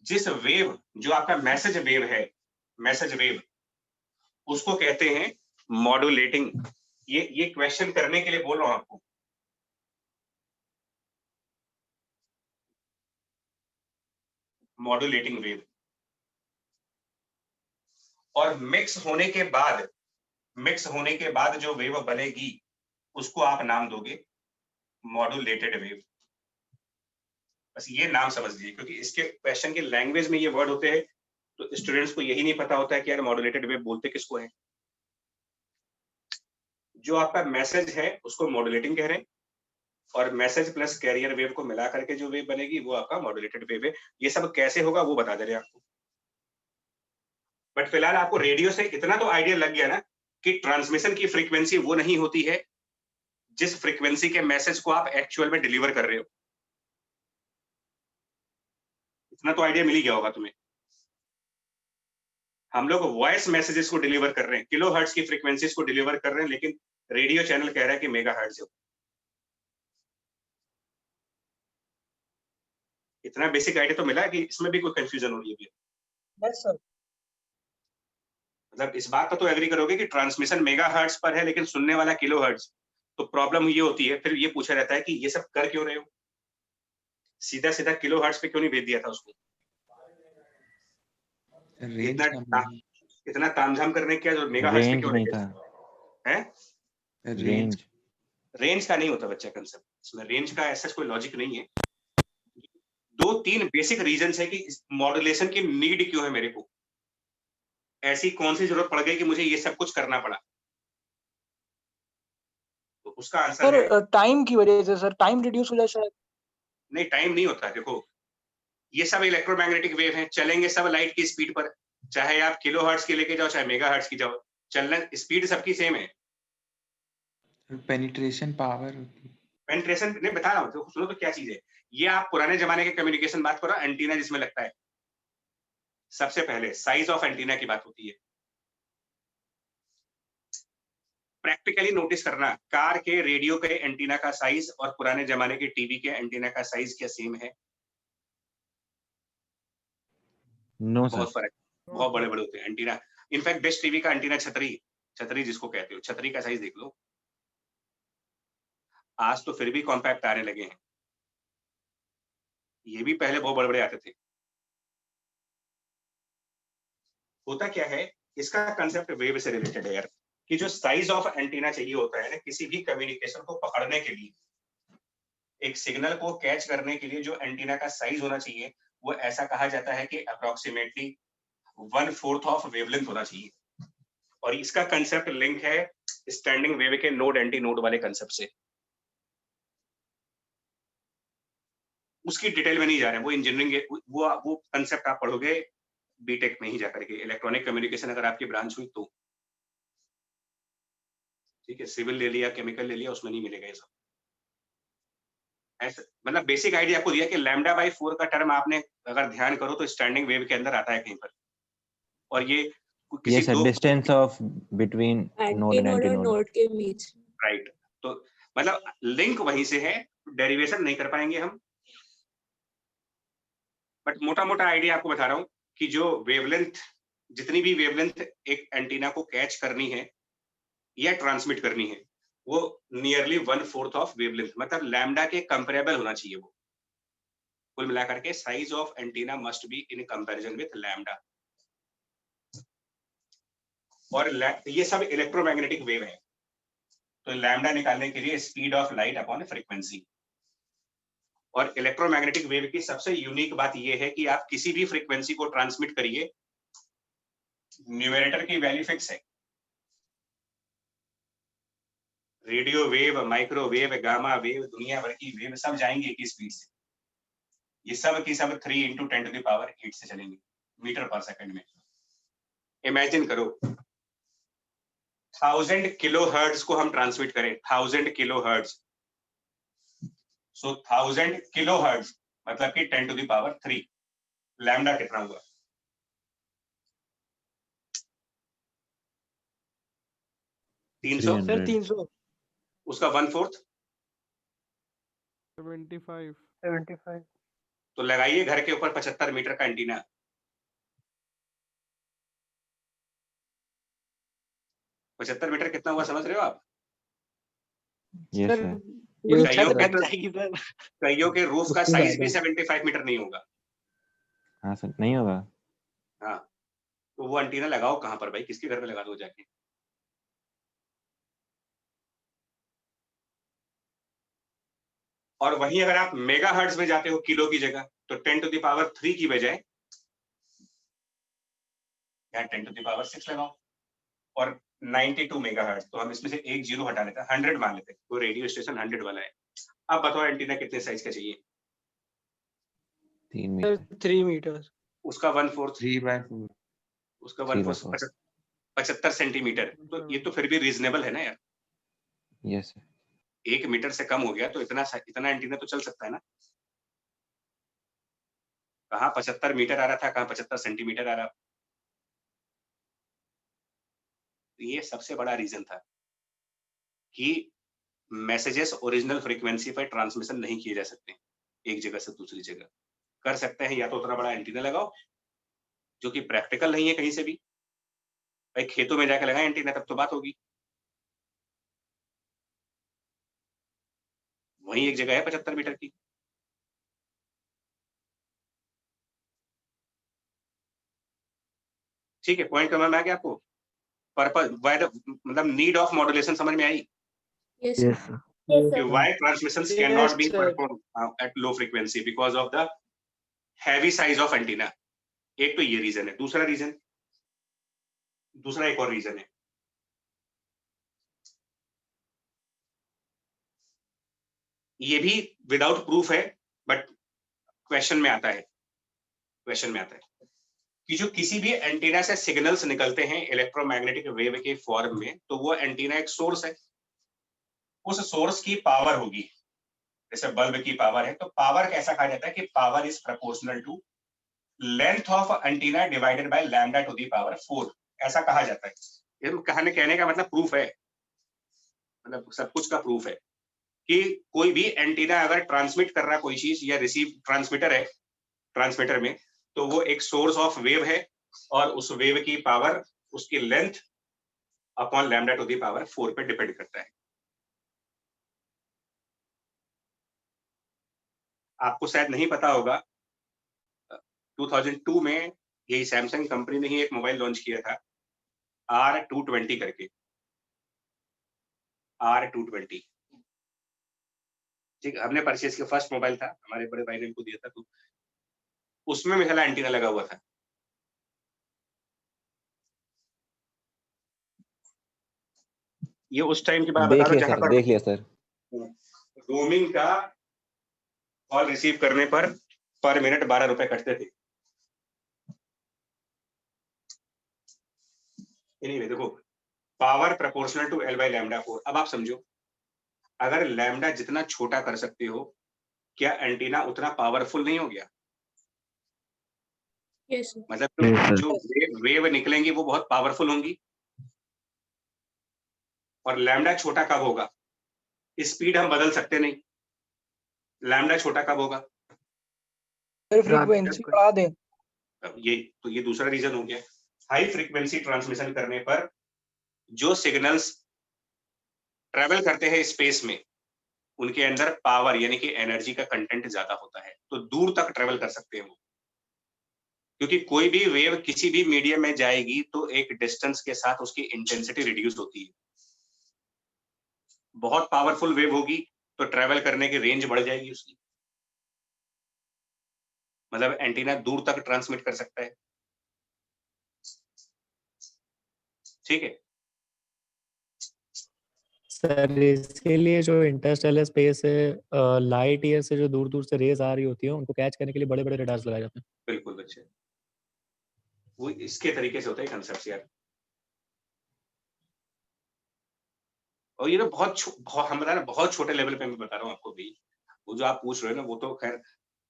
जिस वेव, जो आपका मैसेज वेव है, मैसेज वेव, उसको कहते हैं मॉड्यूलेटिंग। ये क्वेश्चन करने के लिए बोल रहा हूं आपको। Modulating wave. और मिक्स होने के बाद जो वेव बनेगी उसको आप नाम दोगे मॉड्यूलेटेड वेव। बस ये नाम समझ लीजिए, क्योंकि इसके क्वेश्चन के लैंग्वेज में ये वर्ड होते हैं, तो स्टूडेंट्स को यही नहीं पता होता है कि यार मॉड्यूलेटेड वेव बोलते किसको है। जो आपका मैसेज है उसको मॉड्यूलेटिंग कह रहे हैं, और मैसेज प्लस कैरियर वेव को मिला करके जो वेव बनेगी वो आपका मॉड्यूलेटेड वेव है। ये सब कैसे होगा वो बता दे रहे हैं आपको। बट फिलहाल आपको रेडियो से इतना तो आइडिया लग गया ना कि ट्रांसमिशन की फ्रीक्वेंसी वो नहीं होती है जिस फ्रीक्वेंसी के मैसेज को आप एक्चुअल में डिलीवर कर रहे हो। इतना तो आइडिया मिल ही गया होगा तुम्हें। हम लोग वॉइस मैसेजेस को डिलीवर कर रहे हैं, किलो हर्ट्ज की फ्रीक्वेंसीज को डिलीवर कर रहे हैं, लेकिन रेडियो चैनल कह रहा है कि मेगा हर्ट्ज है। इतना बेसिक आइडिया तो मिला कि इसमें भी कोई कंफ्यूजन हो रही है। Yes sir. मतलब इस बात पर तो एग्री करोगे कि ट्रांसमिशन मेगा हर्ट्ज पर है लेकिन सुनने वाला किलो हर्ट्ज। तो प्रॉब्लम ये होती है, फिर ये पूछा रहता है कि ये सब कर क्यों रहे हो, सीधा सीधा किलो हर्ट्ज पे क्यों नहीं भेज दिया था उसको। रेंज इतना तामझाम करने क्या जो मेगा हर्ट्ज पे रेंज क्यों नहीं रखे था, हैं। रेंज रेंज का नहीं होता बच्चा कंसेप्ट, इसमें रेंज का ऐसा कोई लॉजिक नहीं है। 2-3 बेसिक रीजंस है कि मॉड्यूलेशन की नीड क्यों है मेरे को, ऐसी कौन सी जरूरत पड़ गई कि मुझे ये सब कुछ करना पड़ा। तो उसका आंसर है सर टाइम की वजह से सर, टाइम रिड्यूस हो जाए शायद। नहीं, टाइम नहीं होता। देखो ये सब इलेक्ट्रोमैग्नेटिक वेव हैं, चलेंगे सब लाइट की स्पीड पर, चाहे आप किलो हर्ट्ज की लेके जाओ चाहे मेगा हर्ट्ज की जाओ, चलना स्पीड सबकी सेम है। पेनिट्रेशन पावर होती है। पेनिट्रेशन नहीं बता रहा हूँ, तो सुनो तो क्या चीज है ये। आप पुराने जमाने के कम्युनिकेशन बात करो, एंटीना जिसमें लगता है, सबसे पहले साइज ऑफ एंटीना की बात होती है। प्रैक्टिकली नोटिस करना, कार के रेडियो के एंटीना का साइज और पुराने जमाने के टीवी के एंटीना का साइज क्या सेम है? नो बहुत सर, फर्क, बहुत बड़े बड़े होते हैं एंटीना। इनफैक्ट डिश टीवी का एंटीना, छतरी जिसको कहते हो, छतरी का साइज देख लो। आज तो फिर भी कॉम्पैक्ट आने लगे हैं, ये भी पहले बहुत बड़े बड़े आते थे। होता क्या है, इसका कंसेप्ट वेव से रिलेटेड है यार, कि जो साइज ऑफ एंटीना चाहिए होता है ना किसी भी कम्युनिकेशन को पकड़ने के लिए, एक सिग्नल को कैच करने के लिए जो एंटीना का साइज होना चाहिए वो ऐसा कहा जाता है कि अप्रोक्सीमेटली 1/4 ऑफ वेवलेंथ होना चाहिए। और इसका कंसेप्ट लिंक है स्टैंडिंग वेव के नोड एंटी नोड वाले कंसेप्ट से। उसकी डिटेल में नहीं जा रहे हैं, वो इंजीनियरिंग वो कंसेप्ट आप पढ़ोगे बीटेक में ही जाकर के, इलेक्ट्रॉनिक कम्युनिकेशन अगर आपकी ब्रांच हुई तो। ठीक है, सिविल ले लिया, केमिकल ले लिया, उसमें नहीं मिलेगा ये सब। ऐसे मतलब बेसिक आइडिया आपको दिया कि λ/4 का टर्म आपने अगर ध्यान करो तो स्टैंडिंग वेव के अंदर आता है कहीं पर, और ये किसी yes sir, दो distance of between node and antinode और antinode. नोड के बीच। राइट। तो मतलब लिंक वहीं से है, डेरिवेशन नहीं कर पाएंगे हम, बट मोटा मोटा आइडिया आपको बता रहा हूँ कि जो वेवलेंथ, जितनी भी वेवलेंथ एक एंटीना को कैच करनी है या ट्रांसमिट करनी है वो नियरली 1/4 ऑफ वेवलेंथ, मतलब लैम्डा के कंपेरेबल होना चाहिए वो। कुल मिलाकर के size of antenna must be in comparison with lambda. और ये सब इलेक्ट्रोमैग्नेटिक वेव है, तो लैम्डा निकालने के लिए speed of light upon frequency. और इलेक्ट्रोमैग्नेटिक वेव की सबसे यूनिक बात यह है कि आप किसी भी फ्रीक्वेंसी को ट्रांसमिट करिए, न्यूमरेटर की वैल्यू फिक्स है। Radio wave, microwave, gamma wave, दुनिया भर की वेव सब जाएंगे एक ही स्पीड से। ये सब की सब 3 × 10⁸ से चलेंगे मीटर पर सेकंड में। इमेजिन करो 1000 किलो हर्ट्ज को हम ट्रांसमिट करें, 1000 किलो हर्ट्ज, सो 1000 किलो हर्ट्ज मतलब कि 10⁻3। लैम्डा कितना हुआ? 300। सर 300। उसका 1/4 75 तो लगाइए घर के ऊपर 75 मीटर का एंटीना। पचहत्तर मीटर कितना हुआ समझ रहे हो आप? Yes, sir sir. पूरी कईयों छत के ढक जाएगी सर। कईयों के रूफ का उससे साइज भी ज्यादा। 75 मीटर नहीं होगा। हाँ सर, नहीं होगा। हाँ, तो वो एंटीना लगाओ कहाँ पर भाई? किसके घर में लगा दो जाके? और वहीं अगर आप मेगाहर्ट्ज में जाते हो किलो की जगह, तो 10⁻³ की बजाय यहाँ 10⁻6 लगाओ और 92 मेगाहर्ट्ज। तो हम इसमें से एक जीरो हटा लेते हैं, 100 मान लेते हैं। तो रेडियो स्टेशन 100 वाला है। अब बताओ एंटीना कितने साइज का चाहिए? 3 सर मीटर। 3 मीटर। उसका 1/4, 3/4। उसका 3/4। 1/4 75 सेंटीमीटर। तो ये तो फिर भी रीजनेबल है ना यार। Yes, sir. 1 मीटर से कम हो गया तो इतना एंटीना तो चल सकता है ना। कहाँ 75 मीटर आ रहा था, कहाँ 75 सेंटीमीटर आ रहा। ये सबसे बड़ा रीजन था कि मैसेजेस ओरिजिनल फ्रीक्वेंसी पर ट्रांसमिशन नहीं किए जा सकते एक जगह से दूसरी जगह। कर सकते हैं या तो उतना बड़ा एंटीना लगाओ, जो कि प्रैक्टिकल नहीं है कहीं से भी। भाई खेतों में जाकर लगाए एंटीना, तब तो बात होगी। वही एक जगह है 75 मीटर की। ठीक है, पॉइंट समझ में आ गया आपको? पर्पज मतलब नीड ऑफ मॉड्यूलेशन समझ में आई? Yes, sir. Yes, sir. Why transmissions Yes, cannot be sir. performed at low frequency because of the heavy size of antenna. एक तो ये रीजन है। दूसरा एक और रीजन है। ये भी विदाउट प्रूफ है, बट क्वेश्चन में आता है कि जो किसी भी एंटीना से सिग्नल्स निकलते हैं इलेक्ट्रोमैग्नेटिक वेव के फॉर्म में, तो वो एंटीना एक सोर्स है। उस सोर्स की पावर होगी, जैसे बल्ब की पावर है। तो पावर कैसा कहा जाता है कि power is proportional to length of antenna divided by lambda to the power 4, ऐसा कहा जाता है। ये कहने का मतलब प्रूफ है, मतलब सब कुछ का प्रूफ है कि कोई भी एंटीना अगर ट्रांसमिट कर रहा कोई चीज या रिसीव ट्रांसमीटर में, तो वो एक सोर्स ऑफ वेव है और उस वेव की पावर उसकी length upon lambda to the power 4 पे डिपेंड करता है। आपको शायद नहीं पता होगा, 2002 में यही सैमसंग कंपनी ने ही एक मोबाइल लॉन्च किया था R220 करके। R220 ठीक, हमने परचेज किया, फर्स्ट मोबाइल था, हमारे बड़े भाई ने इनको दिया था। तो उसमें मिसाला एंटीना लगा हुआ था। ये उस टाइम की बात बता रहा हूं जहां पर देख लिया सर। रोमिंग का कॉल रिसीव करने पर मिनट 12 रुपए कटते थे। एनीवे देखो, power proportional to L by lambda 4। अब आप समझो, अगर लैम्डा जितना छोटा कर सकते हो, क्या एंटीना उतना पावरफुल नहीं हो गया? Yes, sir. मतलब जो वेव निकलेंगी वो बहुत पावरफुल होंगी। और लैम्डा छोटा कब होगा? स्पीड हम बदल सकते नहीं। लैम्डा छोटा कब होगा? सर फ्रीक्वेंसी बढ़ा दें। ये दूसरा रीजन हो गया। हाई फ्रीक्वेंसी ट्रांसमिशन करने पर जो सिग्नल्स ट्रेवल करते हैं स्पेस में, उनके अंदर पावर यानी कि एनर्जी का कंटेंट ज्यादा होता है, तो दूर तक ट्रेवल कर सकते हैं वो। क्योंकि कोई भी वेव किसी भी मीडियम में जाएगी तो एक डिस्टेंस के साथ उसकी इंटेंसिटी रिड्यूस होती है। बहुत पावरफुल वेव होगी तो ट्रेवल करने की रेंज बढ़ जाएगी उसकी, मतलब एंटीना दूर तक ट्रांसमिट कर सकता है। ठीक है, सर इसके लिए जो इंटरस्टेलर स्पेस है, लाइट ईयर से जो दूर दूर से रेज आ रही होती है, उनको कैच करने के लिए बड़े बड़े रडार्स लगाए जाते हैं। बिल्कुल बच्चे, वो इसके तरीके से होता है कंसेप्ट यार। और ये ना हम बता रहे बहुत छोटे लेवल पे मैं बता रहा हूँ आपको भी। वो जो आप पूछ रहे हो ना, वो तो खैर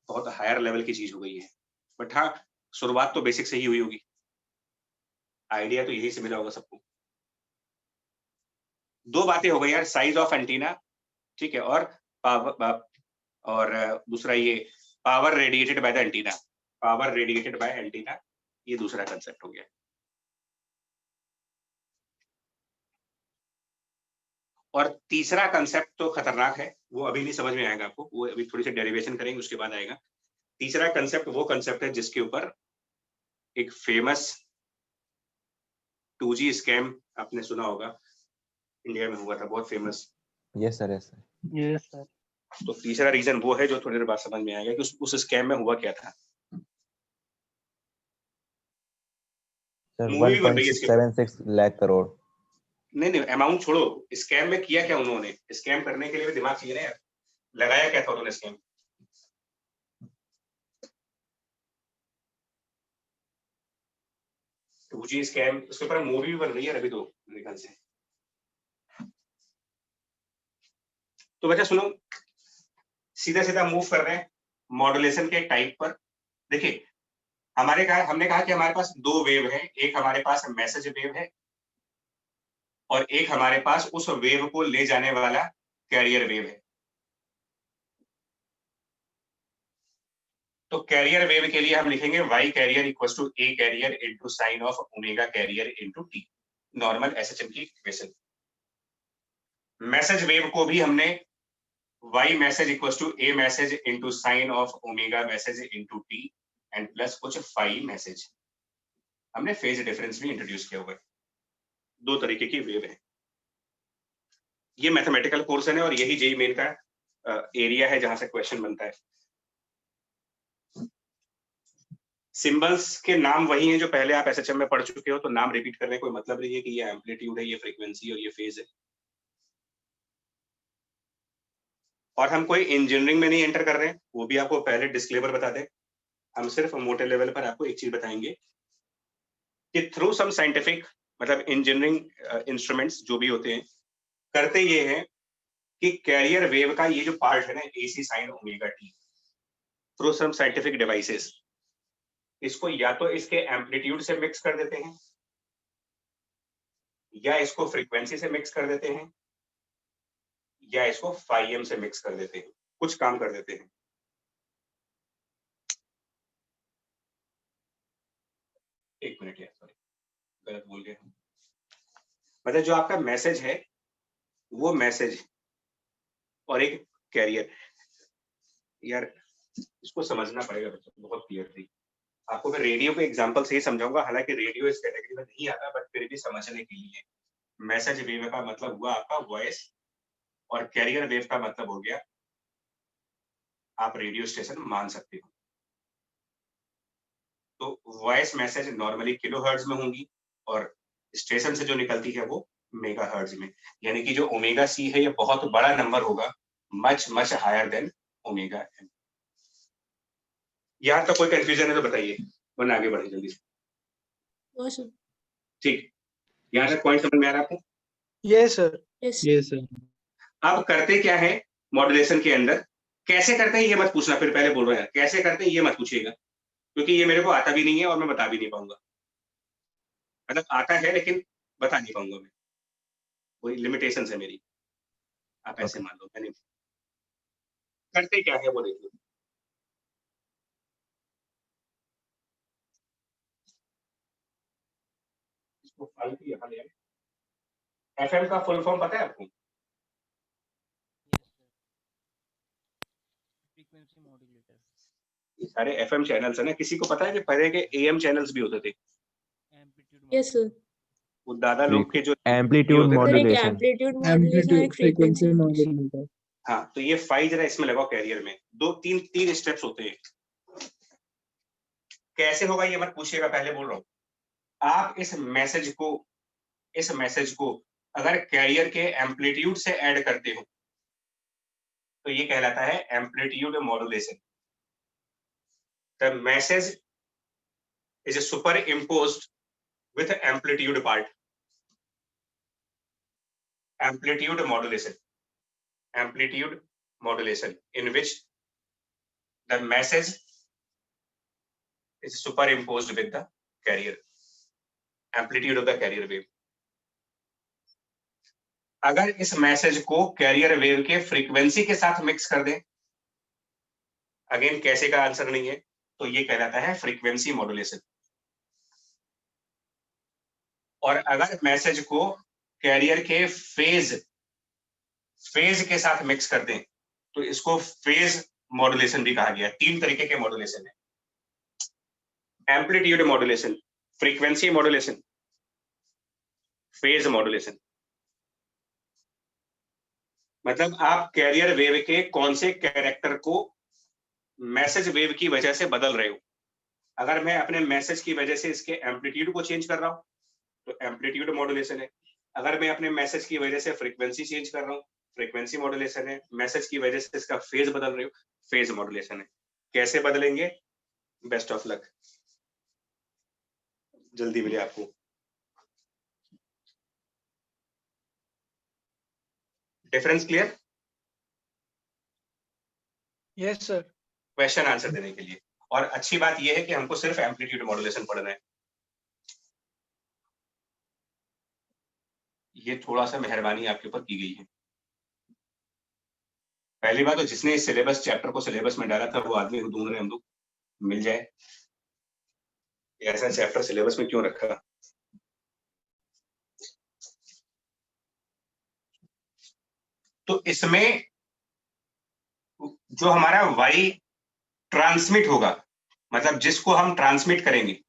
बहुत हायर लेवल की चीज हो गई है, बट हाँ शुरुआत तो बेसिक से ही हुई होगी। आइडिया तो यही से मिला होगा सबको। दो बातें हो गई यार, साइज ऑफ एंटीना, ठीक है, और और दूसरा ये power radiated by the antenna, power radiated by antenna, ये दूसरा कंसेप्ट हो गया। और तीसरा कंसेप्ट तो खतरनाक है, वो अभी नहीं समझ में आएगा आपको, वो अभी थोड़ी सी डेरिवेशन करेंगे उसके बाद आएगा। तीसरा कंसेप्ट वो कंसेप्ट है जिसके ऊपर एक फेमस 2G स्कैम आपने सुना होगा, इंडिया में हुआ था, बहुत famous. Yes sir, yes sir. Yes sir. तो तीसरा रीजन वो है जो थोड़ी देर बाद समझ में आएगा कि उस स्कैम में हुआ क्या था। सर मूवी बन रही है इसके ऊपर। 1.76 लाख करोड़। नहीं, अमाउंट छोड़ो, स्कैम में किया क्या उन्होंने, स्कैम करने के लिए भी दिमाग चाहिए ना यार, लगाया क्या था उन्होंने स्कैम। टू जी स्कैम, उसके ऊपर मूवी भी बन रही है अभी तो मेरे ख्याल से। तो बच्चा सुनो, सीधा सीधा मूव कर रहे हैं मॉड्यूलेशन के टाइप पर। देखिए हमने कहा कि हमारे पास दो वेव है, एक हमारे पास मैसेज वेव है और एक हमारे पास उस वेव को ले जाने वाला कैरियर वेव है। तो कैरियर वेव के लिए हम लिखेंगे y carrier equals to a carrier into sine of omega carrier into t, normal SHM की इक्वेशन। मैसेज वेव को भी हमने y message equals to a message into sine of omega message into t and plus कुछ फाई मैसेज। हमने फेज डिफरेंस भी इंट्रोड्यूस किया हुआ है। दो तरीके की वेव है। ये मैथमेटिकल पोर्शन है और यही जेईई मेन का एरिया है जहां से क्वेश्चन बनता है। सिंबल्स के नाम वही हैं जो पहले आप एसएचएम में पढ़ चुके हो, तो नाम रिपीट करने कोई मतलब नहीं है कि ये एम्पलीट्यूड है, ये फ्रीक्वेंसी और ये फेज है। और हम कोई इंजीनियरिंग में नहीं एंटर कर रहे हैं, वो भी आपको पहले डिस्क्लेमर बता दें। हम सिर्फ मोटे लेवल पर आपको एक चीज बताएंगे कि थ्रू सम साइंटिफिक, मतलब इंजीनियरिंग इंस्ट्रूमेंट्स जो भी होते हैं, करते ये हैं कि कैरियर वेव का ये जो पार्ट है ना, AC sine omega T, through some scientific devices, इसको या तो इसके एम्पलीट्यूड से मिक्स कर देते हैं या इसको फ्रीक्वेंसी से मिक्स कर देते हैं या इसको फाई एम से मिक्स कर देते हैं, कुछ काम कर देते हैं। एक मिनट यार, सॉरी गलत बोल गया। मतलब जो आपका मैसेज है वो मैसेज और एक कैरियर, यार इसको समझना पड़ेगा बच्चों, बहुत क्लियर थी। आपको मैं रेडियो के एग्जांपल से ही समझाऊंगा, हालांकि रेडियो इस कैटेगरी में नहीं आता, बट फिर भी समझने के लिए। मैसेज वेव का मतलब हुआ आपका वॉइस और कैरियर वेव का मतलब हो गया आप रेडियो स्टेशन मान सकते हो। तो वॉइस मैसेज नॉर्मली किलोहर्ट्ज में होंगी और स्टेशन से जो निकलती है वो मेगाहर्ट्ज में, यानी कि जो ओमेगा सी है ये बहुत बड़ा नंबर होगा, much much higher than omega M. यहाँ तक कोई कंफ्यूजन है तो बताइए, वरना आगे बढ़े जल्दी से। ठीक, यहाँ तक पॉइंट समझ में आ रहा है आपको? Yes sir. Yes sir. अब करते क्या है मॉड्यूलेशन के अंदर, कैसे करते हैं ये मत पूछना, फिर पहले बोल रहे हैं कैसे करते हैं ये मत पूछिएगा, क्योंकि ये मेरे को आता भी नहीं है और मैं बता भी नहीं पाऊंगा। मतलब आता है लेकिन बता नहीं पाऊंगा मैं, कोई लिमिटेशन है मेरी, आप ऐसे मान लो। मैंने करते क्या है वो देखिए। इसको फाइल की यहाँ ले आए। एफएम का फुल फॉर्म पता है आपको? ये सारे एफएम चैनल्स है ना, किसी को पता है कि पहले के एएम चैनल्स भी होते थे? Yes sir. वो दादा लोग के जो एम्पलीट्यूड होते थे। सर एक मॉड्यूलेशन। एम्पलीट्यूड मॉड्यूलेशन एक फ्रीक्वेंसी फ्रीक्वेंसी। मॉड्यूलेशन। हाँ, तो ये फाइव जरा इसमें लगाओ कैरियर में, दो तीन स्टेप्स होते हैं। कैसे होगा ये मत पूछिएगा, पहले बोल रहा हूँ। आप इस मैसेज को अगर कैरियर के एम्पलीट्यूड से ऐड करते हो तो ये कहलाता है amplitude modulation. The message is super imposed with amplitude part, amplitude modulation in which the message is superimposed with the carrier, amplitude of the carrier wave। अगर इस मैसेज को कैरियर वेव के फ्रीक्वेंसी के साथ मिक्स कर दें अगेन कैसे का आंसर नहीं है, तो ये कहलाता है फ्रीक्वेंसी मॉड्यूलेशन। और अगर मैसेज को कैरियर के फेज के साथ मिक्स कर दें तो इसको फेज मॉड्यूलेशन भी कहा गया है। 3 तरीके के मॉड्यूलेशन है, amplitude modulation, frequency modulation, phase modulation. मतलब आप कैरियर वेव के कौन से कैरेक्टर को मैसेज वेव की वजह से बदल रहे हो। अगर मैं अपने मैसेज की वजह से इसके एम्पलीट्यूड को चेंज कर रहा हूं तो एम्पलीट्यूड मॉड्यूलेशन है। अगर मैं अपने मैसेज की वजह से फ्रीक्वेंसी चेंज कर रहा हूं, फ्रीक्वेंसी मॉड्यूलेशन है। मैसेज की वजह से इसका फेज बदल रहे हो, फेज मॉड्यूलेशन है। कैसे बदलेंगे? बेस्ट ऑफ लक, जल्दी मिले आपको। Difference clear? Yes sir. Question answer देने के लिए। और अच्छी बात यह है कि हमको सिर्फ एम्पलीट्यूड मॉड्यूलेशन पढ़ना है। ये थोड़ा सा मेहरबानी आपके ऊपर की गई है। पहली बात तो जिसने इस सिलेबस चैप्टर को सिलेबस में डाला था वो आदमी को ढूंढ रहे हम लोग, मिल जाए। ऐसा चैप्टर सिलेबस में क्यों रखा? तो इसमें जो हमारा वाई ट्रांसमिट होगा, मतलब जिसको हम ट्रांसमिट करेंगे,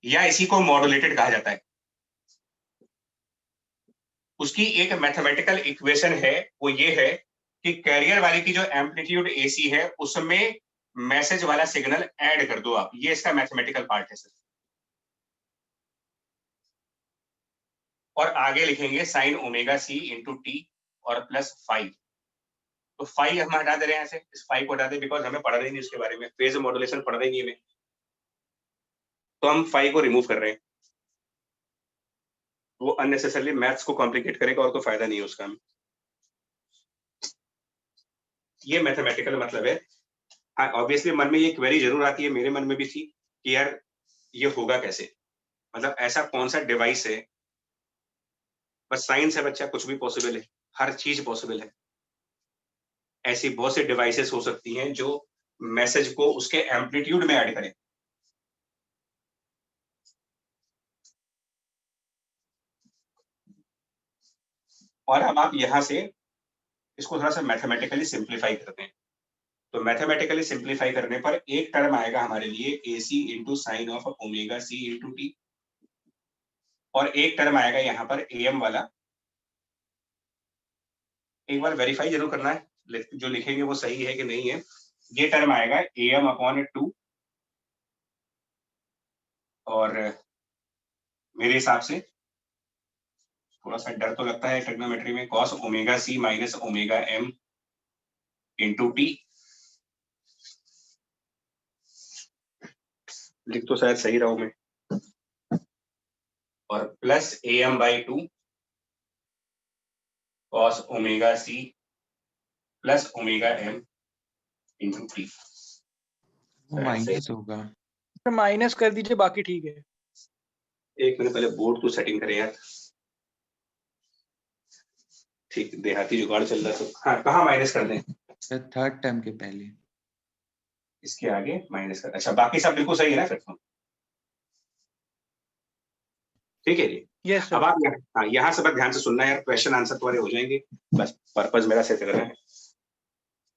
या इसी को मॉड्यूलेटेड कहा जाता है, उसकी एक मैथमेटिकल इक्वेशन है। वो ये है कि कैरियर वाले की जो एम्पलीट्यूड एसी है उसमें मैसेज वाला सिग्नल ऐड कर दो आप। ये इसका मैथमेटिकल पार्ट है सर। और आगे लिखेंगे sine omega C into T और प्लस 5। तो 5 हम हटा दे रहे हैं ऐसे, इस 5 को हटा दे, बिकॉज हमें पढ़ना ही नहीं उसके बारे में, फेज मॉड्यूलेशन पढ़ना ही नहीं हमें, तो हम 5 को रिमूव कर रहे हैं। वो अननेसेसरली मैथ्स को कॉम्प्लिकेट करेगा और कोई फायदा नहीं है उसका। ये मैथमेटिकल मतलब है। हाँ, ऑब्वियसली मन में ये क्वेरी जरूर आती है, मेरे मन में भी थी कि यार ये होगा कैसे, मतलब ऐसा कौन सा डिवाइस है। बस साइंस है बच्चा, कुछ भी पॉसिबल है, हर चीज पॉसिबल है। ऐसी बहुत सी डिवाइसेस हो सकती हैं जो मैसेज को उसके एम्पलीट्यूड में ऐड करें। और अब आप यहां से इसको थोड़ा सा मैथमेटिकली सिंप्लीफाई करते हैं। तो मैथमेटिकली सिंप्लीफाई करने पर एक टर्म आएगा हमारे लिए AC into sine of omega C into T, और एक टर्म आएगा यहाँ पर AM वाला। एक बार वेरीफाई जरूर करना है जो लिखेंगे वो सही है कि नहीं है। ये टर्म आएगा AM अपॉन 2, और मेरे हिसाब से थोड़ा सा डर तो लगता है ट्रिग्नोमेट्री में, cos omega C minus omega M into T. लिख तो शायद सही रहा हूं मैं, और plus AM by 2 cos omega C plus omega M into T. वो माइनस होगा। माइनस कर दीजिए, बाकी ठीक है। एक मिनट पहले बोर्ड को सेटिंग करें यार। ठीक, देहाती जुगाड़ चल रहा है तो। हाँ, कहाँ माइनस कर दें? थर्ड टर्म के पहले। इसके आगे माइनस कर। अच्छा, बाकी सब बिल्कुल सही है ना फिर तो? ठीक है जी। यस अब सर। आप यहाँ से बस ध्यान से सुनना यार, क्वेश्चन आंसर तुम्हारे हो जाएंगे, बस पर्पज मेरा सेट करना है।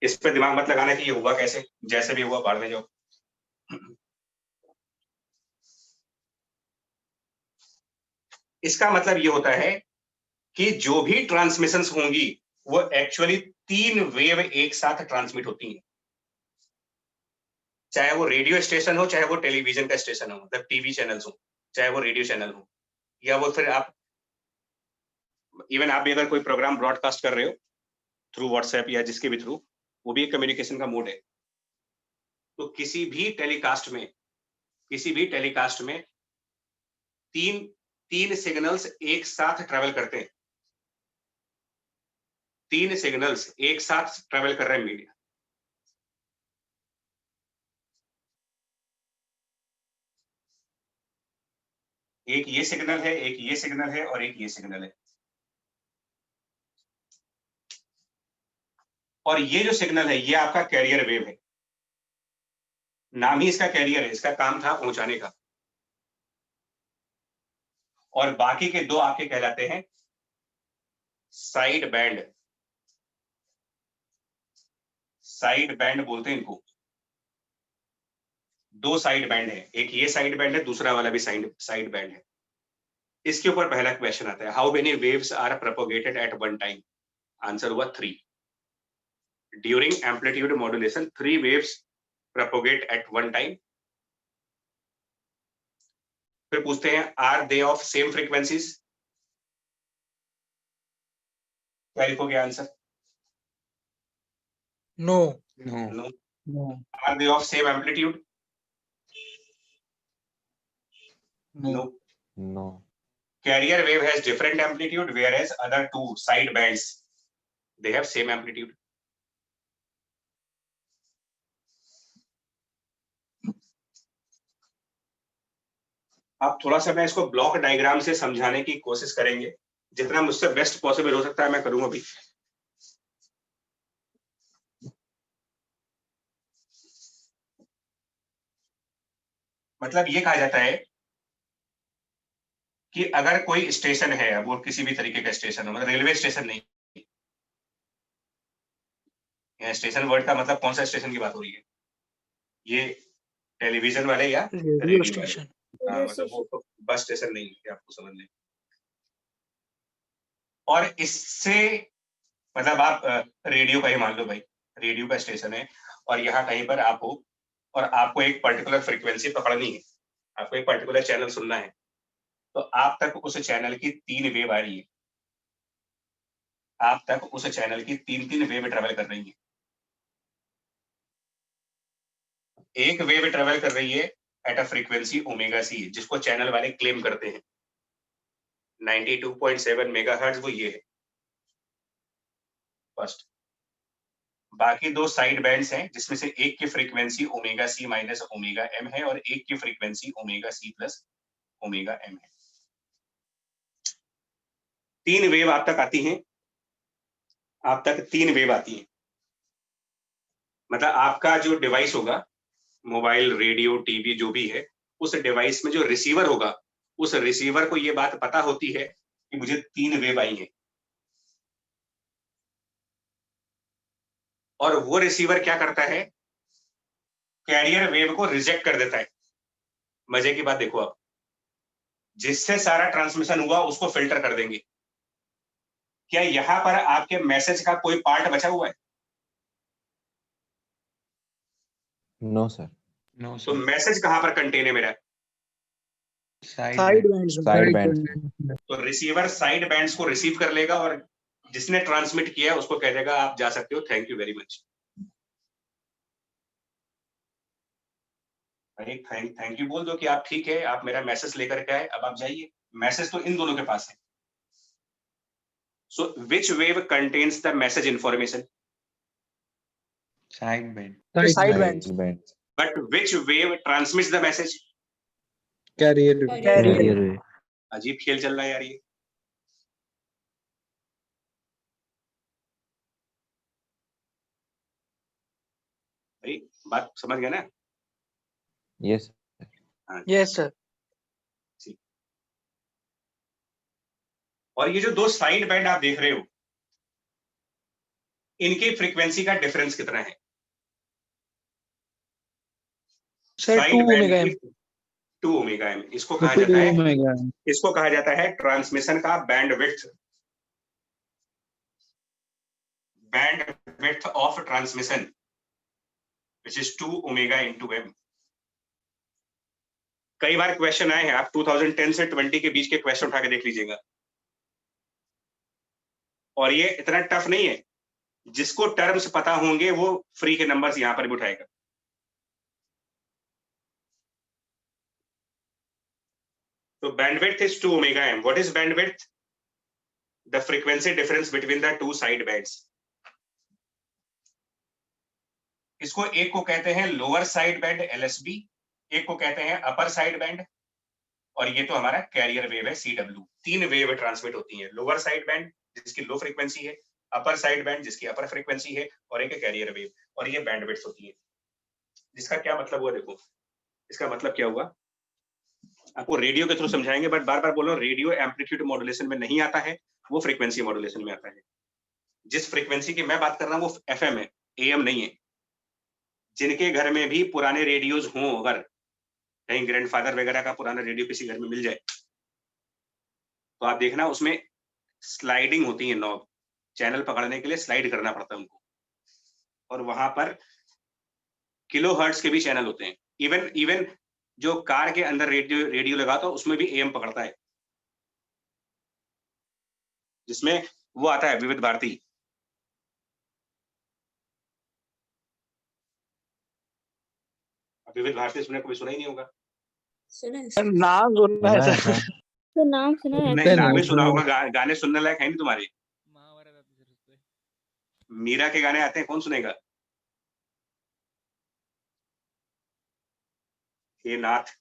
इस पे दिमाग मत लगाना कि ये हुआ कैसे, जैसे भी हुआ बाढ़ में जाओ। इसका मतलब ये होता है कि जो भी ट्रांसमिशंस होंगी वो एक्चुअली 3 वेव एक साथ ट्रांसमिट होती हैं। चाहे वो रेडियो स्टेशन हो, चाहे वो टेलीविजन का स्टेशन हो, मतलब टीवी चैनल्स हो, चाहे वो रेडियो चैनल हो, या वो फिर आप इवन आप भी अगर कोई प्रोग्राम ब्रॉडकास्ट कर रहे हो थ्रू व्हाट्सएप या जिसके भी थ्रू, वो भी एक कम्युनिकेशन का मोड है। तो किसी भी टेलीकास्ट में तीन सिग्नल्स एक साथ ट्रेवल करते हैं। 3 सिग्नल्स एक साथ ट्रेवल कर रहे हैं मीडिया। एक ये सिग्नल है, एक ये सिग्नल है, और एक ये सिग्नल है। और ये जो सिग्नल है ये आपका कैरियर वेव है, नाम ही इसका कैरियर है, इसका काम था पहुंचाने का। और बाकी के दो आपके कहलाते हैं साइड बैंड, साइड बैंड बोलते हैं इनको। दो साइड बैंड है, एक ये साइड बैंड है, दूसरा वाला भी साइड बैंड है। इसके ऊपर पहला क्वेश्चन आता है, how many waves are propagated at one time? Answer हुआ 3। During amplitude modulation 3 waves propagate at one time. फिर पूछते हैं, are they of same frequencies? क्या लिखोगे answer? No no no. No are they of same amplitude? No no. No Carrier wave has different amplitude, whereas other two side bands they have same amplitude. आप थोड़ा सा मैं इसको ब्लॉक डायग्राम से समझाने की कोशिश करेंगे, जितना मुझसे बेस्ट पॉसिबल हो सकता है मैं करूंगा अभी। मतलब ये कहा जाता है कि अगर कोई स्टेशन है, वो किसी भी तरीके का स्टेशन हो, मतलब रेलवे स्टेशन नहीं, स्टेशन वर्ड का मतलब कौन सा स्टेशन की बात हो रही है? ये टेलीविजन वाले या रेडियो स्टेशन। हाँ, मतलब वो बस स्टेशन नहीं है, आपको समझ लें। और इससे मतलब आप रेडियो का ही मान लो भाई, रेडियो का स्टेशन है और यहाँ कहीं पर आप हो और आपको एक पर्टिकुलर फ्रीक्वेंसी पकड़नी है, आपको एक पर्टिकुलर चैनल सुनना है, तो आप तक उस चैनल की 3 वेव आ रही है, आप तक उस चैनल की 3 वेव ट्रेवल कर रही है। एक वेव ट्रेवल कर रही है at a frequency omega C, जिसको चैनल वाले क्लेम करते हैं 92.7 मेगाहर्ट्ज, वो ये है फर्स्ट। बाकी दो साइड बैंड्स हैं, जिसमें से एक की frequency omega C minus omega M है और एक की frequency omega C plus omega M है। 3 वेव आप तक आती हैं, आप तक 3 वेव आती हैं। मतलब आपका जो डिवाइस होगा, मोबाइल, रेडियो, टीवी जो भी है, उस डिवाइस में जो रिसीवर होगा, उस रिसीवर को ये बात पता होती है कि मुझे 3 वेव आई है, और वो रिसीवर क्या करता है, कैरियर वेव को रिजेक्ट कर देता है। मजे की बात देखो आप, जिससे सारा ट्रांसमिशन हुआ उसको फिल्टर कर देंगे। क्या यहां पर आपके मैसेज का कोई पार्ट बचा हुआ है? नो सर नो तो सर मैसेज कहां पर कंटेन है मेरा? साइड बैंड्स में। साइड बैंड तो रिसीवर साइड बैंड्स को रिसीव कर लेगा और जिसने ट्रांसमिट किया उसको कह देगा आप जा सकते हो, थैंक यू वेरी मच। अरे थैंक यू बोल दो कि आप ठीक है, आप मेरा मैसेज लेकर के आए, अब आप जाइए। मैसेज तो इन दोनों के पास है। So which wave contains the message information? Side band side Side bands. Band but which wave transmits the message? Carrier carrier. अजीब खेल चल रहा है यार ये। भाई बात समझ गया ना? Yes yes sir. और ये जो दो साइड बैंड आप देख रहे हो, इनकी फ्रीक्वेंसी का डिफरेंस कितना है? Sir 2 omega M. 2 omega M. इसको कहा जाता है, ओमेगा इसको कहा जाता है ट्रांसमिशन का bandwidth of transmission, which is 2 omega into M. कई बार क्वेश्चन आए हैं, आप 2010 से 20 के बीच के क्वेश्चन उठा के देख लीजिएगा, और ये इतना टफ नहीं है। जिसको टर्म्स पता होंगे वो फ्री के नंबर्स यहां पर भी उठाएगा। So bandwidth is 2 omega m. What is bandwidth? The frequency difference between the two side bands. इसको एक को कहते हैं लोअर साइड बैंड LSB, एक को कहते हैं अपर साइड बैंड, और ये तो हमारा कैरियर वेव है CW। 3 वेव ट्रांसमिट होती हैं। लोअर साइड बैंड जिसकी लो फ्रीक्वेंसी है, अपर साइड बैंड जिसकी अपर फ्रीक्वेंसी है, और एक है कैरियर वेव, और ये बैंडविड्थ होती है। जिसका क्या मतलब हुआ, देखो इसका मतलब क्या हुआ, आपको रेडियो के थ्रू समझाएंगे, बट बार बार बोल रहा हूं, रेडियो एम्पलीट्यूड मॉड्यूलेशन में नहीं आता है, वो फ्रीक्वेंसी मॉड्यूलेशन में आता है। जिस फ्रीक्वेंसी की मैं बात कर रहा हूँ वो एफएम है, एएम नहीं है। जिनके घर में भी पुराने रेडियोज हों, अगर कहीं ग्रैंडफादर वगैरह का पुराना रेडियो किसी घर में मिल जाए, तो आप देखना उसमें स्लाइडिंग होती है नॉब, चैनल पकड़ने के लिए स्लाइड करना पड़ता है उनको, और वहां पर किलो हर्ट्ज के भी चैनल होते हैं। इवन जो कार के अंदर रेडियो लगाता है उसमें भी एएम पकड़ता है, जिसमें वो आता है विविध भारती। विविध भारती सुनने को भी सुना ही नहीं होगा। सुना है सर नाम सुनना है सुना है सर। सर। तो नाम सुना है नहीं, नाम ही नहीं, सुना होगा, गाने सुनने लायक है नहीं तुम्हारे। महाभारत आती सर उस पे। मीरा के गाने आते हैं, कौन सुनेगा? हे नाथ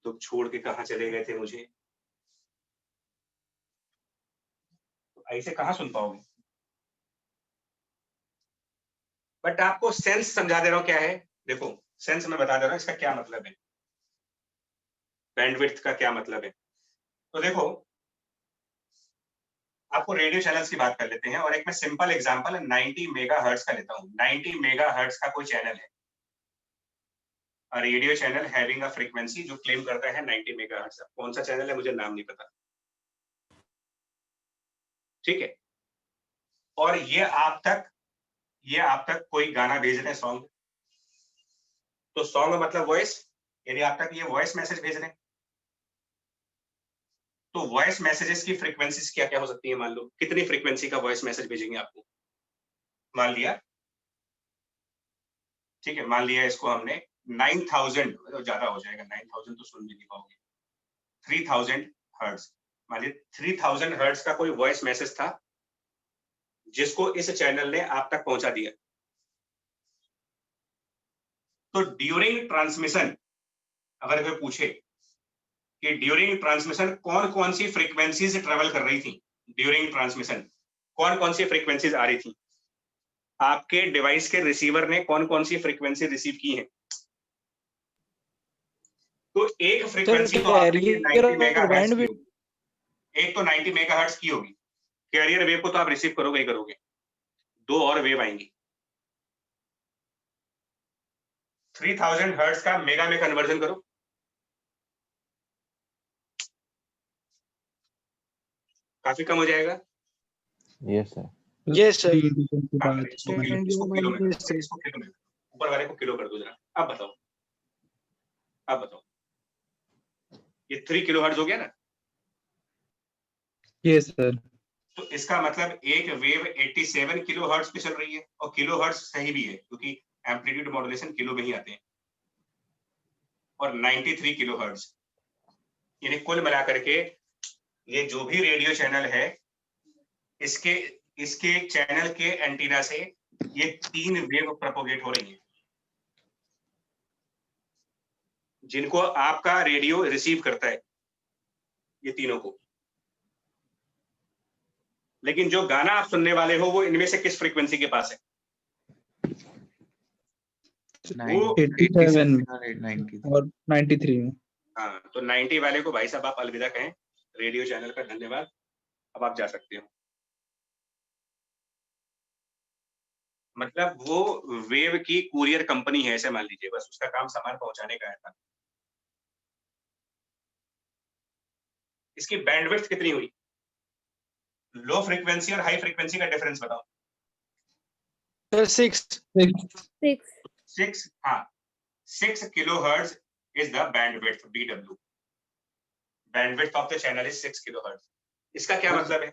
तुम छोड़ के कहां चले गए थे मुझे, तो ऐसे कहां सुन पाओगे। बट आपको सेंस समझा दे रहा हूं क्या है, देखो सेंस में बता दे रहा हूं इसका क्या मतलब है, बैंडविड्थ का क्या मतलब है। तो देखो आपको रेडियो चैनल्स की बात कर लेते हैं, और एक मैं सिंपल एग्जांपल 90 मेगाहर्ट्ज का लेता हूं। 90 मेगाहर्ट्ज का कोई चैनल है, radio channel having a frequency जो क्लेम करता है 90 मेगाहर्ट्ज। कौन सा चैनल है मुझे नाम नहीं पता, ठीक है। और ये आप तक कोई गाना भेज रहे हैं, सॉन्ग, तो सॉन्ग मतलब वॉइस, यदि आप तक ये वॉइस मैसेज भेज रहे हैं, तो वॉइस मैसेजेस की फ्रीक्वेंसीज क्या क्या हो सकती है। मान लो कितनी फ्रीक्वेंसी का वॉइस मैसेज भेजेंगे आपको, मान लिया, ठीक है, मान लिया इसको हमने 9000, ज्यादा हो जाएगा 9000 तो सुन भी नहीं पाओगे, 3000 हर्ट्ज, मान लीजिए 3000 हर्ट्ज का कोई वॉइस मैसेज था जिसको इस चैनल ने आप तक पहुंचा दिया। तो ड्यूरिंग ट्रांसमिशन अगर कोई पूछे कि ड्यूरिंग ट्रांसमिशन कौन कौन सी फ्रीक्वेंसीज ट्रेवल कर रही थी, ड्यूरिंग ट्रांसमिशन कौन कौन सी फ्रीक्वेंसीज आ रही थी, आपके डिवाइस के रिसीवर ने कौन कौन सी फ्रीक्वेंसी रिसीव की है। तो एक फ्रीक्वेंसी तो आपने 90 मेगाहर्ट्ज की होगी, एक तो 90 मेगाहर्ट्ज की होगी, कैरियर वेव को तो आप रिसीव करोगे ही करोगे, दो और वेव आएंगी। 3000 हर्ट्ज का मेगा में कन्वर्जन करो, काफी कम हो जाएगा। Yes sir. ये सही इसको किलो में ऊपर वाले को किलो कर दो जरा। अब बताओ ये 3 किलो हर्ट्ज हो गया ना। Yes sir. तो इसका मतलब एक वेव 87 किलो हर्ट्ज पे चल रही है, और किलो हर्ट्ज सही भी है क्योंकि एम्पलीट्यूड मॉड्यूलेशन किलो में ही आते हैं, और 93 किलो हर्ट्ज, यानी कुल मिलाकर के ये जो भी रेडियो चैनल है इसके चैनल के एंटीना से ये 3 वेव प्रोपोगेट हो रही है जिनको आपका रेडियो रिसीव करता है, ये तीनों को। लेकिन जो गाना आप सुनने वाले हो वो इनमें से किस फ्रीक्वेंसी के पास है? वो 87 90 और 93 में। हाँ, तो 90 वाले को भाई साहब आप अलविदा कहें, रेडियो चैनल का धन्यवाद, अब आप जा सकते हो। मतलब वो वेव की कुरियर कंपनी है ऐसे मान लीजिए, बस उसका काम सामान पहुंचाने का है था। इसकी बैंडविड्थ कितनी हुई? लो फ्रीक्वेंसी और हाई फ्रीक्वेंसी का डिफरेंस बताओ। 6 हाँ, 6 kilohertz is the bandwidth BW. Bandwidth of the channel is 6 kilohertz. इसका क्या मतलब है?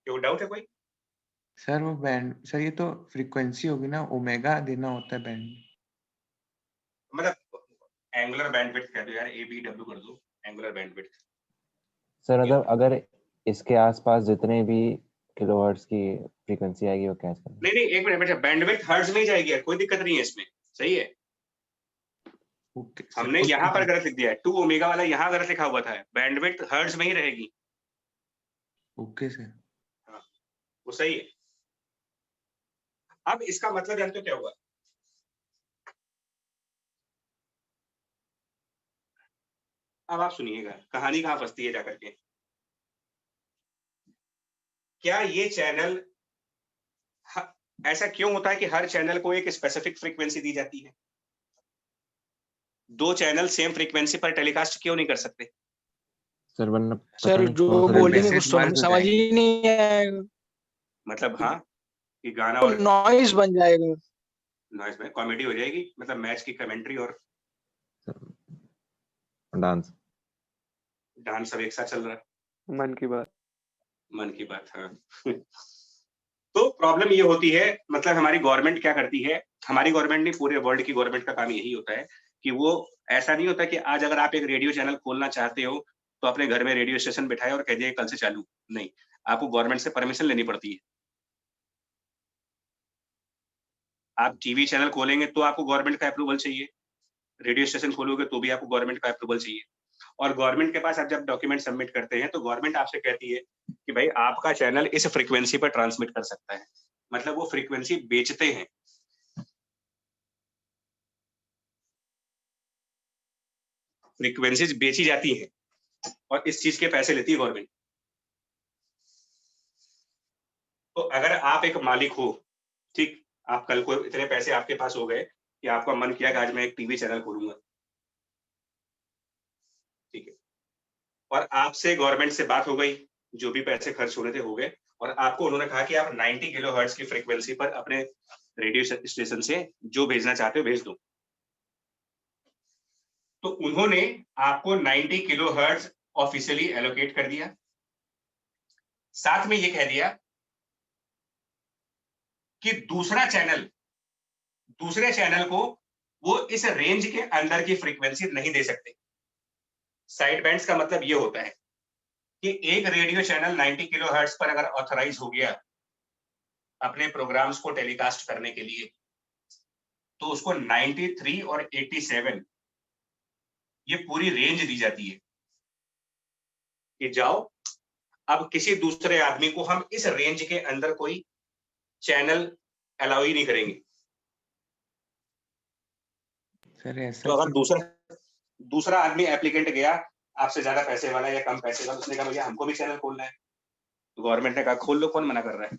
कोई डाउट है कोई? सर वो बैंड, सर ये तो फ्रीक्वेंसी होगी ना, ओमेगा देना होता है बैंड। मतलब एंगुलर बैंडविड्थ कह दो यार, ABW कर दो, एंगुलर बैंडविड्थ। सर मतलब अगर इसके आसपास जितने भी किलोहर्ट्ज की फ्रीक्वेंसी आएगी वो कैच कर। नहीं एक मिनट, बैंडविड्थ हर्ट्ज में ही जाएगी यार, कोई दिक्कत नहीं है इसमें, सही है। ओके हमने यहाँ पर गलत लिख दिया है, 2 ओमेगा वाला यहाँ गलत लिखा हुआ था, बैंडविड्थ हर्ट्ज में ही रहेगी। Okay sir. वो सही है। अब इसका मतलब जानते हो क्या हुआ? अब आप सुनिएगा कहानी कहाँ फंसती है जाकर के। क्या ये चैनल ऐसा क्यों होता है कि हर चैनल को एक स्पेसिफिक फ्रीक्वेंसी दी जाती है? 2 चैनल सेम फ्रीक्वेंसी पर टेलीकास्ट क्यों नहीं कर सकते? सर वरना पता सर नहीं जो कौन सा बोलेंगे message कुछ तो हमें merge हो समझ जाएंगे। ही नहीं आएगा, मतलब हाँ कि गाना और नॉइज बन जाएगा। नॉइज में कॉमेडी हो जाएगी, मतलब मैच की कमेंट्री और डांस। डांस सब एक साथ चल रहा है। मन की बात। मन की बात, हाँ। तो प्रॉब्लम ये होती है, मतलब हमारी गवर्नमेंट क्या करती है, हमारी गवर्नमेंट नहीं पूरे वर्ल्ड की गवर्नमेंट का काम यही होता है कि वो ऐसा नहीं होता कि आज अगर आप एक रेडियो चैनल खोलना चाहते हो तो अपने घर में रेडियो स्टेशन बिठाए और कह दिए कल से चालू, नहीं, आपको गवर्नमेंट से परमिशन लेनी पड़ती है। आप टीवी चैनल खोलेंगे तो आपको गवर्नमेंट का अप्रूवल चाहिए, रेडियो स्टेशन खोलोगे तो भी आपको गवर्नमेंट का अप्रूवल चाहिए। और गवर्नमेंट के पास आप जब डॉक्यूमेंट सबमिट करते हैं तो गवर्नमेंट आपसे कहती है कि भाई आपका चैनल इस फ्रीक्वेंसी पर ट्रांसमिट कर सकता है, मतलब वो फ्रीक्वेंसी बेचते हैं। फ्रीक्वेंसीज बेची जाती हैं और इस चीज के पैसे लेती है गवर्नमेंट। तो अगर आप एक मालिक हो, ठीक, आप कल को इतने पैसे आपके पास हो गए कि आपका मन किया कि आज मैं एक टीवी चैनल खोलूंगा, ठीक है, और आपसे गवर्नमेंट से बात हो गई, जो भी पैसे खर्च होने थे हो गए, और आपको उन्होंने कहा कि आप 90 किलोहर्ट्ज की फ्रीक्वेंसी पर अपने रेडियो स्टेशन से जो भेजना चाहते हो भेज दो। तो उन्होंने आपको 90 किलोहर्ट्ज ऑफिशियली एलोकेट कर दिया, साथ में ये कह दिया कि दूसरे चैनल को वो इस रेंज के अंदर की फ्रीक्वेंसी नहीं दे सकते। साइड बैंड्स का मतलब ये होता है कि एक रेडियो चैनल 90 किलोहर्ट्ज पर अगर ऑथराइज हो गया अपने प्रोग्राम्स को टेलीकास्ट करने के लिए, तो उसको 93 और 87 ये पूरी रेंज दी जाती है कि जाओ, अब किसी दूसरे आदमी को हम इस रेंज के अंदर कोई चैनल अलाउ ही नहीं करेंगे। सर ऐसा तो अगर दूसरा आदमी एप्लीकेंट गया आपसे ज्यादा पैसे वाला या कम पैसे वाला, उसने कहा भैया हमको भी चैनल खोलना है, तो गवर्नमेंट ने कहा खोल लो, कौन मना कर रहा है,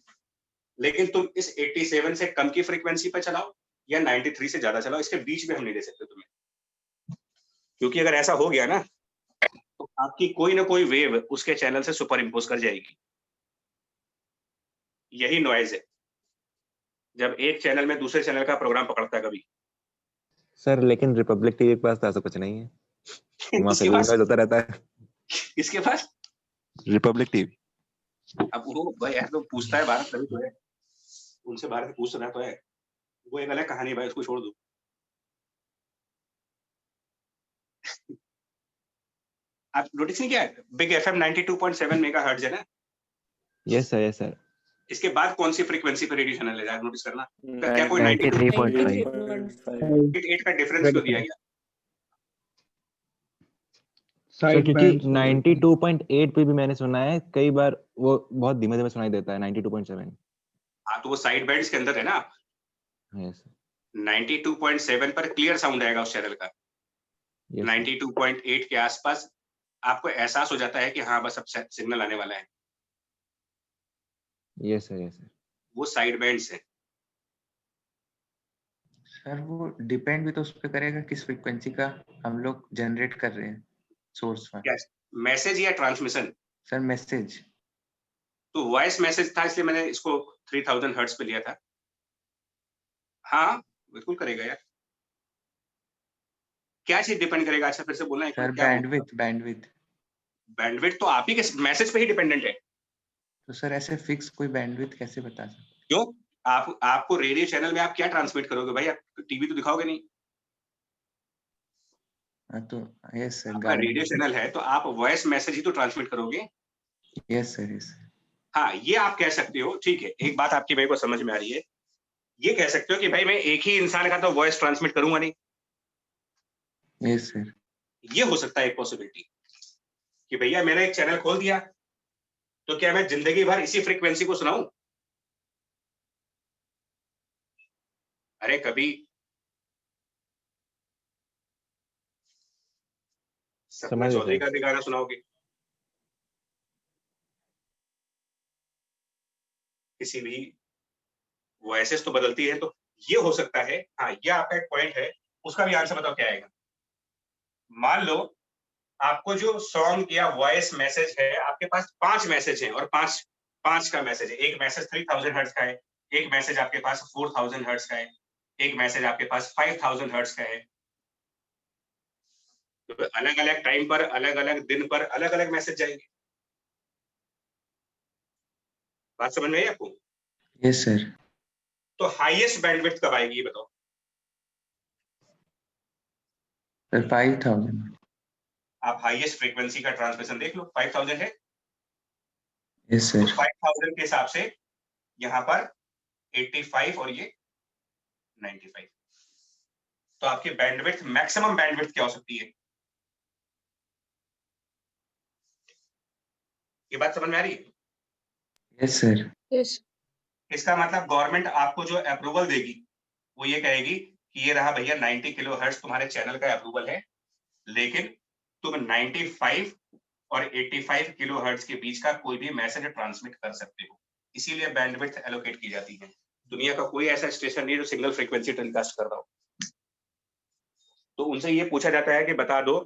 लेकिन तुम इस 87 से कम की फ्रीक्वेंसी पर चलाओ या 93 से ज्यादा चलाओ, इसके बीच में हम नहीं दे सकते तुम्हें, क्योंकि अगर ऐसा हो गया ना तो आपकी कोई ना कोई वेव उसके चैनल से सुपर इम्पोज कर जाएगी। यही नॉइज है जब एक चैनल में दूसरे चैनल का प्रोग्राम पकड़ता है कभी। सर लेकिन रिपब्लिक टीवी के पास तो ऐसा कुछ नहीं है, वहाँ इसके फिर भी पास नॉइज होता रहता है। इसके पास रिपब्लिक टीवी। अब वो भाई यार तो पूछता है भारत तभी तो है, उनसे भारत पूछ रहा तो है, वो एक अलग कहानी भाई, उसको छोड़ दो। आप नोटिस नहीं किया बिग एफएम 92.7 मेगाहर्ट्ज है ना? Yes sir. इसके बाद कौन सी फ्रीक्वेंसी पे रेडियो चैनल ले जाए, नोटिस करना। क्या कोई 93.5 8 का डिफरेंस क्यों दिया गया? सर क्योंकि 92.8 पे भी मैंने सुना है कई बार वो बहुत धीमे धीमे सुनाई देता है 92.7। हाँ तो वो साइड बैंड्स के अंदर है ना। यस 92.7 पर क्लियर साउंड आएगा उस चैनल का। 92.8 के आसपास आपको एहसास हो जाता है कि हाँ बस अब सिग्नल आने वाला है। Yes sir. वो साइड बैंड्स है। सर वो डिपेंड भी तो उस पर करेगा किस फ्रीक्वेंसी का हम लोग जनरेट कर रहे हैं सोर्स में। मैसेज या ट्रांसमिशन? Sir message. तो वॉइस मैसेज था इसलिए मैंने इसको 3000 हर्ट्ज पे लिया था। हाँ बिल्कुल करेगा यार। क्या चीज डिपेंड करेगा? अच्छा फिर से बोलना एक सर बार। बैंडविड्थ तो आप ही के मैसेज पे ही डिपेंडेंट है। तो सर ऐसे फिक्स कोई बैंडविड्थ कैसे बता सकते? क्यों? आपको रेडियो चैनल में आप क्या ट्रांसमिट करोगे भाई? आप टीवी तो दिखाओगे नहीं। हाँ तो यस सर। आपका रेडियो चैनल है तो आप वॉइस मैसेज ही तो ट्रांसमिट करोगे। Yes sir. हाँ ये आप कह सकते हो, ठीक है। एक बात आपकी मेरे को समझ में आ रही है, ये कह सकते हो कि भाई मैं एक ही इंसान का तो वॉइस ट्रांसमिट करूंगा नहीं, यस सर। ये हो सकता है एक पॉसिबिलिटी कि भैया मैंने एक चैनल खोल दिया तो क्या मैं जिंदगी भर इसी फ्रीक्वेंसी को सुनाऊं? अरे कभी सपना समझ गए चौधरी सर। का भी गाना सुनाओगे, किसी भी वॉइसेस तो बदलती है, तो ये हो सकता है। हाँ, ये आपका एक पॉइंट है, उसका भी आंसर बताओ क्या आएगा। मान लो आपको जो सॉन्ग या वॉइस मैसेज है, आपके पास 5 मैसेज हैं और 5 का मैसेज है। एक मैसेज 3000 हर्ट्ज का है, एक मैसेज आपके पास 4000 हर्ट्ज का है, एक मैसेज आपके पास 5000 हर्ट्ज का है। तो अलग-अलग टाइम पर, अलग-अलग दिन पर अलग-अलग मैसेज जाएंगे। बात समझ में आई आपको? Yes sir. तो हाईएस्ट बैंडविड्थ कब आएगी ये बताओ? सर 5000। आप हाईएस्ट फ्रीक्वेंसी का ट्रांसमिशन देख लो, 5000 है। यस तो सर। 5000 के हिसाब से यहाँ पर 85 और ये 95। तो आपकी बैंडविड्थ, मैक्सिमम बैंडविड्थ क्या हो सकती है? ये बात समझ में आ रही है? Yes sir. Yes. इसका मतलब गवर्नमेंट आपको जो अप्रूवल देगी वो ये कहेगी कि ये रहा भैया 90 किलोहर्ट्ज तुम्हारे चैनल का अप्रूवल है, लेकिन तुम 95 और 85 किलोहर्ट्ज के बीच का कोई भी मैसेज ट्रांसमिट कर सकते हो। इसीलिए बैंडविड्थ एलोकेट की जाती है। दुनिया का कोई ऐसा स्टेशन नहीं जो सिंगल फ्रीक्वेंसी टेलीकास्ट कर रहा हो। तो उनसे ये पूछा जाता है कि बता दो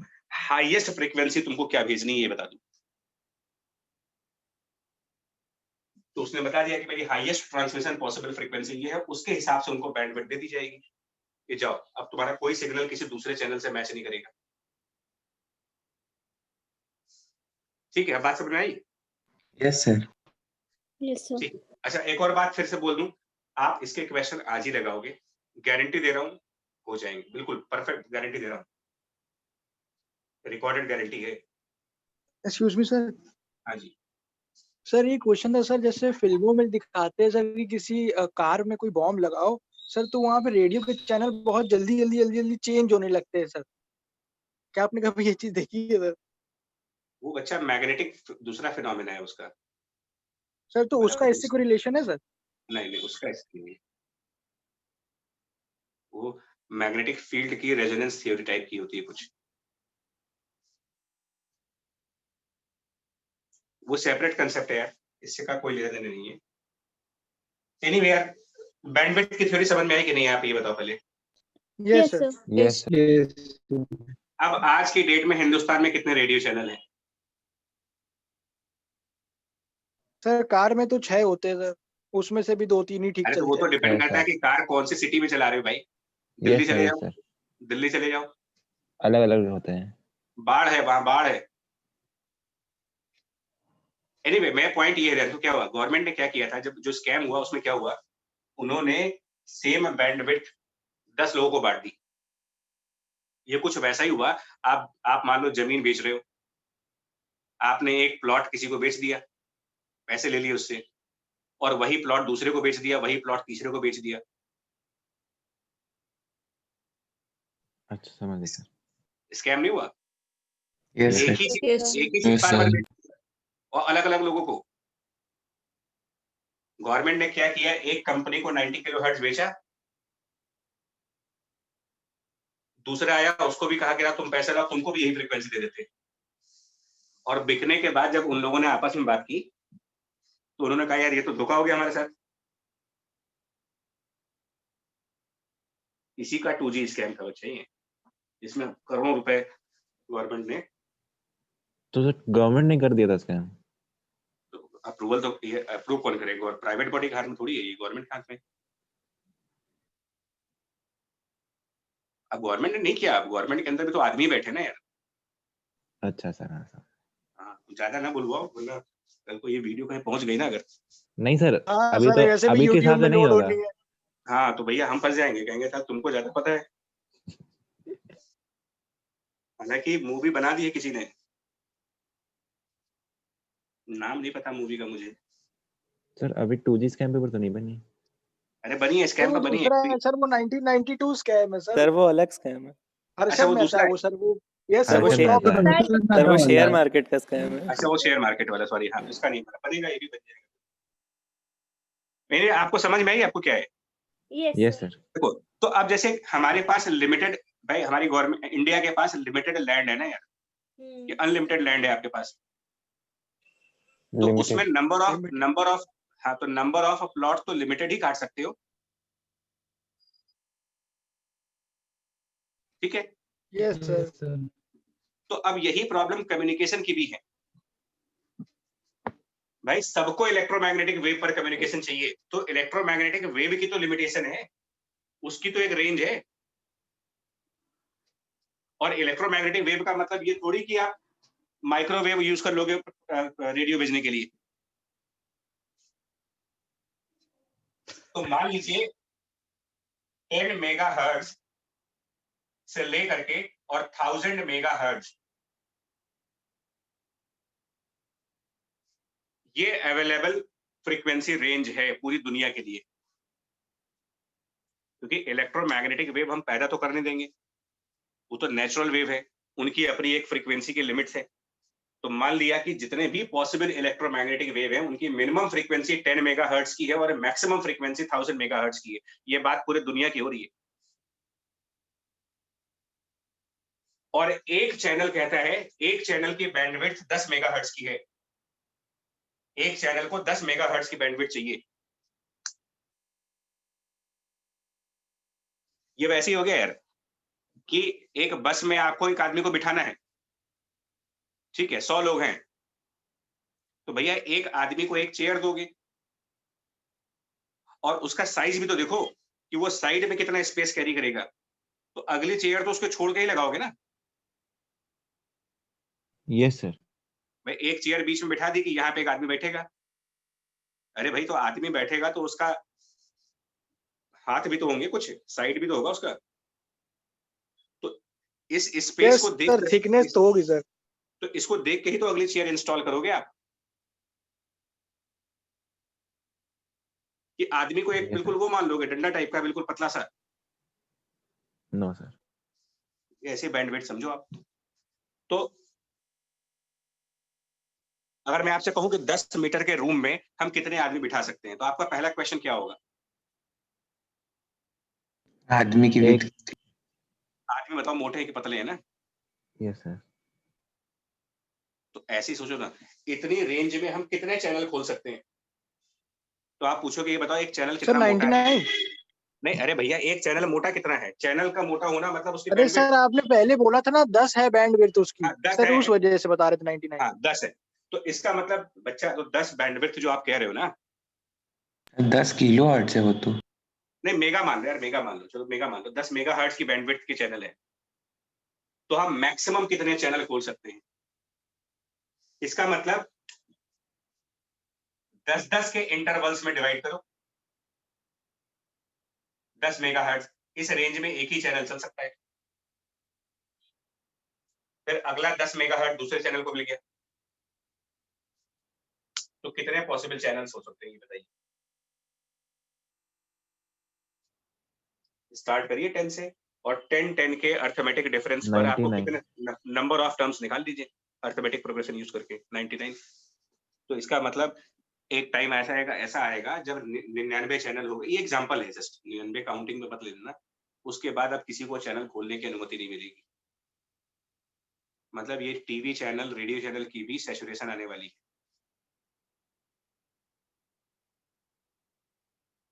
हाईएस्ट फ्रीक्वेंसी तुमको क्या भेजनी है, ये बता दो। तो उसने बता दिया कि मेरी हाईएस्ट ट्रांसमिशन पॉसिबल फ्रीक्वेंसी ये है, उसके हिसाब से उनको बैंडविड्थ दे दी जाएगी कि जाओ अब तुम्हारा कोई सिग्नल किसी दूसरे चैनल से मैच नहीं करेगा। ठीक है, अब बात समझ में आई? Yes sir. Yes sir. ठीक। अच्छा, एक और बात फिर से बोल दूं, आप इसके क्वेश्चन आज ही लगाओगे, गारंटी दे रहा हूं हो जाएंगे, बिल्कुल परफेक्ट गारंटी दे रहा हूं, रिकॉर्डेड गारंटी है। Excuse me sir. हाँ जी। सर ये क्वेश्चन था सर, जैसे फिल्मों में दिखाते हैं सर कि किसी कार में कोई बॉम्ब लगाओ सर, तो वहाँ पे रेडियो के चैनल बहुत जल्दी चेंज होने लगते हैं सर। क्या आपने कभी ये चीज देखी है सर? वो अच्छा मैग्नेटिक दूसरा फिनोमेना है उसका। सर तो उसका इससे कोई रिलेशन है सर? नहीं, उसका इससे नहीं है। वो मैग्नेटिक फील्ड की रेजोनेंस थ्योरी टाइप की होती है कुछ, वो सेपरेट कंसेप्ट है यार, इससे का कोई लेना देना नहीं है। एनीवे यार, बैंडविड्थ की थ्योरी समझ में आई कि नहीं, आप ये बताओ पहले। Yes sir. Yes sir. Yes. अब आज की डेट में हिंदुस्तान में कितने रेडियो चैनल हैं? सर कार में तो 6 होते हैं सर, उसमें से भी 2-3 ही ठीक अरे तो वो चलते तो हैं। डिपेंड करता है सर। कि कार कौन सी सिटी में चला रहे हो भाई। Delhi yes sir. चले यस जाओ, सर। दिल्ली चले जाओ, अलग अलग होते हैं। बाढ़ है वहां, बाढ़ है। एनीवे मैं पॉइंट ये है, तो क्या हुआ, गवर्नमेंट ने क्या किया था, जब जो स्कैम हुआ उसमें क्या हुआ, उन्होंने सेम बैंडविड्थ 10 लोगों को बांट दी। ये कुछ वैसा ही हुआ, आप मान लो जमीन बेच रहे हो, आपने एक प्लॉट किसी को बेच दिया, पैसे ले लिए उससे, और वही प्लॉट दूसरे को बेच दिया, वही प्लॉट तीसरे को बेच दिया। अच्छा समझ गए सर। स्कैम नहीं हुआ? यस एक सर। ही Yes. चीज Yes, बार बार sir. बेच दिया, और अलग अलग लोगों को। गवर्नमेंट ने क्या किया, एक कंपनी को 90 किलोहर्ट्ज बेचा, दूसरा आया उसको भी कहा कि तुम पैसे लाओ, तुमको भी यही फ्रीक्वेंसी दे देते। और बिकने के बाद जब उन लोगों ने आपस में बात की तो उन्होंने कहा यार ये तो धोखा हो गया हमारे साथ। इसी का 2G स्कैम था बच्चे, ये इसमें करोड़ों रुपए गवर्नमेंट ने, तो सर गवर्नमेंट ने कर दिया था स्कैम? अप्रूवल तो ये अप्रूव कौन करेगा, प्राइवेट बॉडी के हाथ में थोड़ी है, ये गवर्नमेंट के हाथ में। अब गवर्नमेंट ने नहीं किया, अब गवर्नमेंट के अंदर भी तो आदमी बैठे ना यार। अच्छा सर। हाँ सर। हाँ, ज्यादा ना बुलवाओ वरना कल को ये वीडियो कहीं पहुंच गई ना अगर। नहीं सर, हाँ अभी सर, तो वैसे भी अभी के यूट्यूब हिसाब में से नहीं लोड होगा। होनी है। हाँ तो भैया हम फंस जाएंगे, कहेंगे था तुमको ज्यादा पता है। हालांकि मूवी बना दी है किसी ने, नाम नहीं पता मूवी का मुझे। सर अभी 2G स्कैम पेपर तो नहीं बनी? अरे बनी है, सर स्कैम वो का बनी है। दूसरा है सर, वो 1992 स्कैम है सर। सर वो अलग स्कैम है। अच्छा, वो में दूसरा ऐसा है। है वो सर, वो यस सर, हर वो से स्टॉक आता है। सर वो शेयर मार्केट का स्कैम है। अच्छा, वो शेयर मार्केट वाला, सॉरी, हाँ, इसका नहीं पता, बनेगा, ये भी बन जाएगा। मेरे आपको समझ में आई आपको क्या है? Yes yes sir. सर। देखो, तो अब जैसे हमारे पास लिमिटेड, भाई हमारी गवर्नमेंट इंडिया के पास लिमिटेड लैंड है ना यार, ये अनलिमिटेड लैंड है आपके पास, तो उसमें लिमिटेड। नंबर ऑफ हाँ, तो नंबर ऑफ प्लॉट तो लिमिटेड ही काट सकते हो, ठीक है? Yes sir. तो अब यही प्रॉब्लम कम्युनिकेशन की भी है भाई, सबको इलेक्ट्रोमैग्नेटिक वेव पर कम्युनिकेशन चाहिए, तो इलेक्ट्रोमैग्नेटिक वेव की तो लिमिटेशन है, उसकी तो एक रेंज है। और इलेक्ट्रोमैग्नेटिक वेव का मतलब ये थोड़ी कि आप माइक्रोवेव यूज कर लोगे रेडियो भेजने के लिए। तो मान लीजिए 10 मेगाहर्ट्ज से लेकर के और 1000 मेगाहर्ट्ज, ये अवेलेबल फ्रीक्वेंसी रेंज है पूरी दुनिया के लिए, क्योंकि इलेक्ट्रोमैग्नेटिक वेव हम पैदा तो करने देंगे, वो तो नेचुरल वेव है, उनकी अपनी एक फ्रीक्वेंसी की लिमिट्स है। तो मान लिया कि जितने भी पॉसिबल इलेक्ट्रोमैग्नेटिक वेव हैं उनकी मिनिमम फ्रीक्वेंसी 10 मेगाहर्ट्ज की है और मैक्सिमम फ्रीक्वेंसी 1000 मेगाहर्ट्ज की है। ये बात पूरे दुनिया की हो रही है। और एक चैनल कहता है, एक चैनल की बैंडविड्थ 10 मेगाहर्ट्ज की है, एक चैनल को 10 मेगाहर्ट्ज की बैंडविड्थ चाहिए। ये वैसे ही हो गया यार कि एक बस में आपको एक आदमी को बिठाना है, ठीक है, 100 लोग हैं, तो भैया एक आदमी को एक चेयर दोगे और उसका साइज भी तो देखो कि वो साइड में कितना स्पेस कैरी करेगा, तो अगली चेयर तो उसको छोड़ के ही लगाओगे ना। Yes sir. भाई एक चेयर बीच में बिठा दी कि यहाँ पे एक आदमी बैठेगा, अरे भाई तो आदमी बैठेगा तो उसका हाथ भी तो होंगे, कुछ साइड भी तो होगा उसका, तो इस स्पेस यस को सर, देख थिकनेस तो होगी सर। तो इसको देख के ही तो अगली चेयर इंस्टॉल करोगे आप, कि आदमी को एक Yes, बिल्कुल sir. वो मान लोगे डंडा टाइप का, बिल्कुल पतला सा, नो सर। ऐसे बैंडविड्थ समझो आप। तो अगर मैं आपसे कहूं कि 10 मीटर के रूम में हम कितने आदमी बिठा सकते हैं, तो आपका पहला क्वेश्चन क्या होगा? आदमी की एक। विड्थ। आदमी बताओ मोटे हैं कि पतले हैं ना? Yes sir. तो ऐसे ही सोचो ना, इतनी रेंज में हम कितने चैनल खोल सकते हैं? तो आप पूछोगे ये बताओ एक चैनल सर कितना मोटा है? 99। नहीं, अरे भैया एक चैनल मोटा कितना है? चैनल का मोटा होना मतलब उसकी अरे बैंडविड्थ। सर आपने पहले बोला था ना 10 है बैंडविड्थ उसकी, 10 सर है। उस वजह से बता रहे थे 99। हाँ 10 है, तो इसका मतलब बच्चा, तो 10 बैंडविड्थ जो आप कह रहे हो ना, 10 किलो हर्ट्ज है वो तो। नहीं मेगा मान लो यार, मेगा मान लो, चलो मेगा मान लो, 10 मेगाहर्ट्ज की बैंडविड्थ के चैनल है, तो हम मैक्सिमम कितने चैनल खोल सकते हैं? इसका मतलब 10-10 के इंटरवल्स में डिवाइड करो, 10 मेगाहर्ट्ज, इस रेंज में एक ही चैनल चल सकता है। फिर अगला 10 मेगाहर्ट्ज दूसरे चैनल को मिल गया, तो कितने पॉसिबल चैनल्स हो सकते हैं ये बताइए? स्टार्ट करिए 10 से, और 10-10 के अर्थमेटिक डिफरेंस पर आपको 99। कितने नंबर ऑफ टर्म्स निकाल दीजिए अर्थमेटिक प्रोग्रेशन यूज करके, 99। तो इसका मतलब एक टाइम ऐसा आएगा जब 99 चैनल हो गए, ये एग्जांपल है जस्ट, 99 काउंटिंग में मत ले लेना, उसके बाद अब किसी को चैनल खोलने की अनुमति नहीं मिलेगी। मतलब ये टीवी चैनल, रेडियो चैनल की भी सैचुरेशन आने वाली है।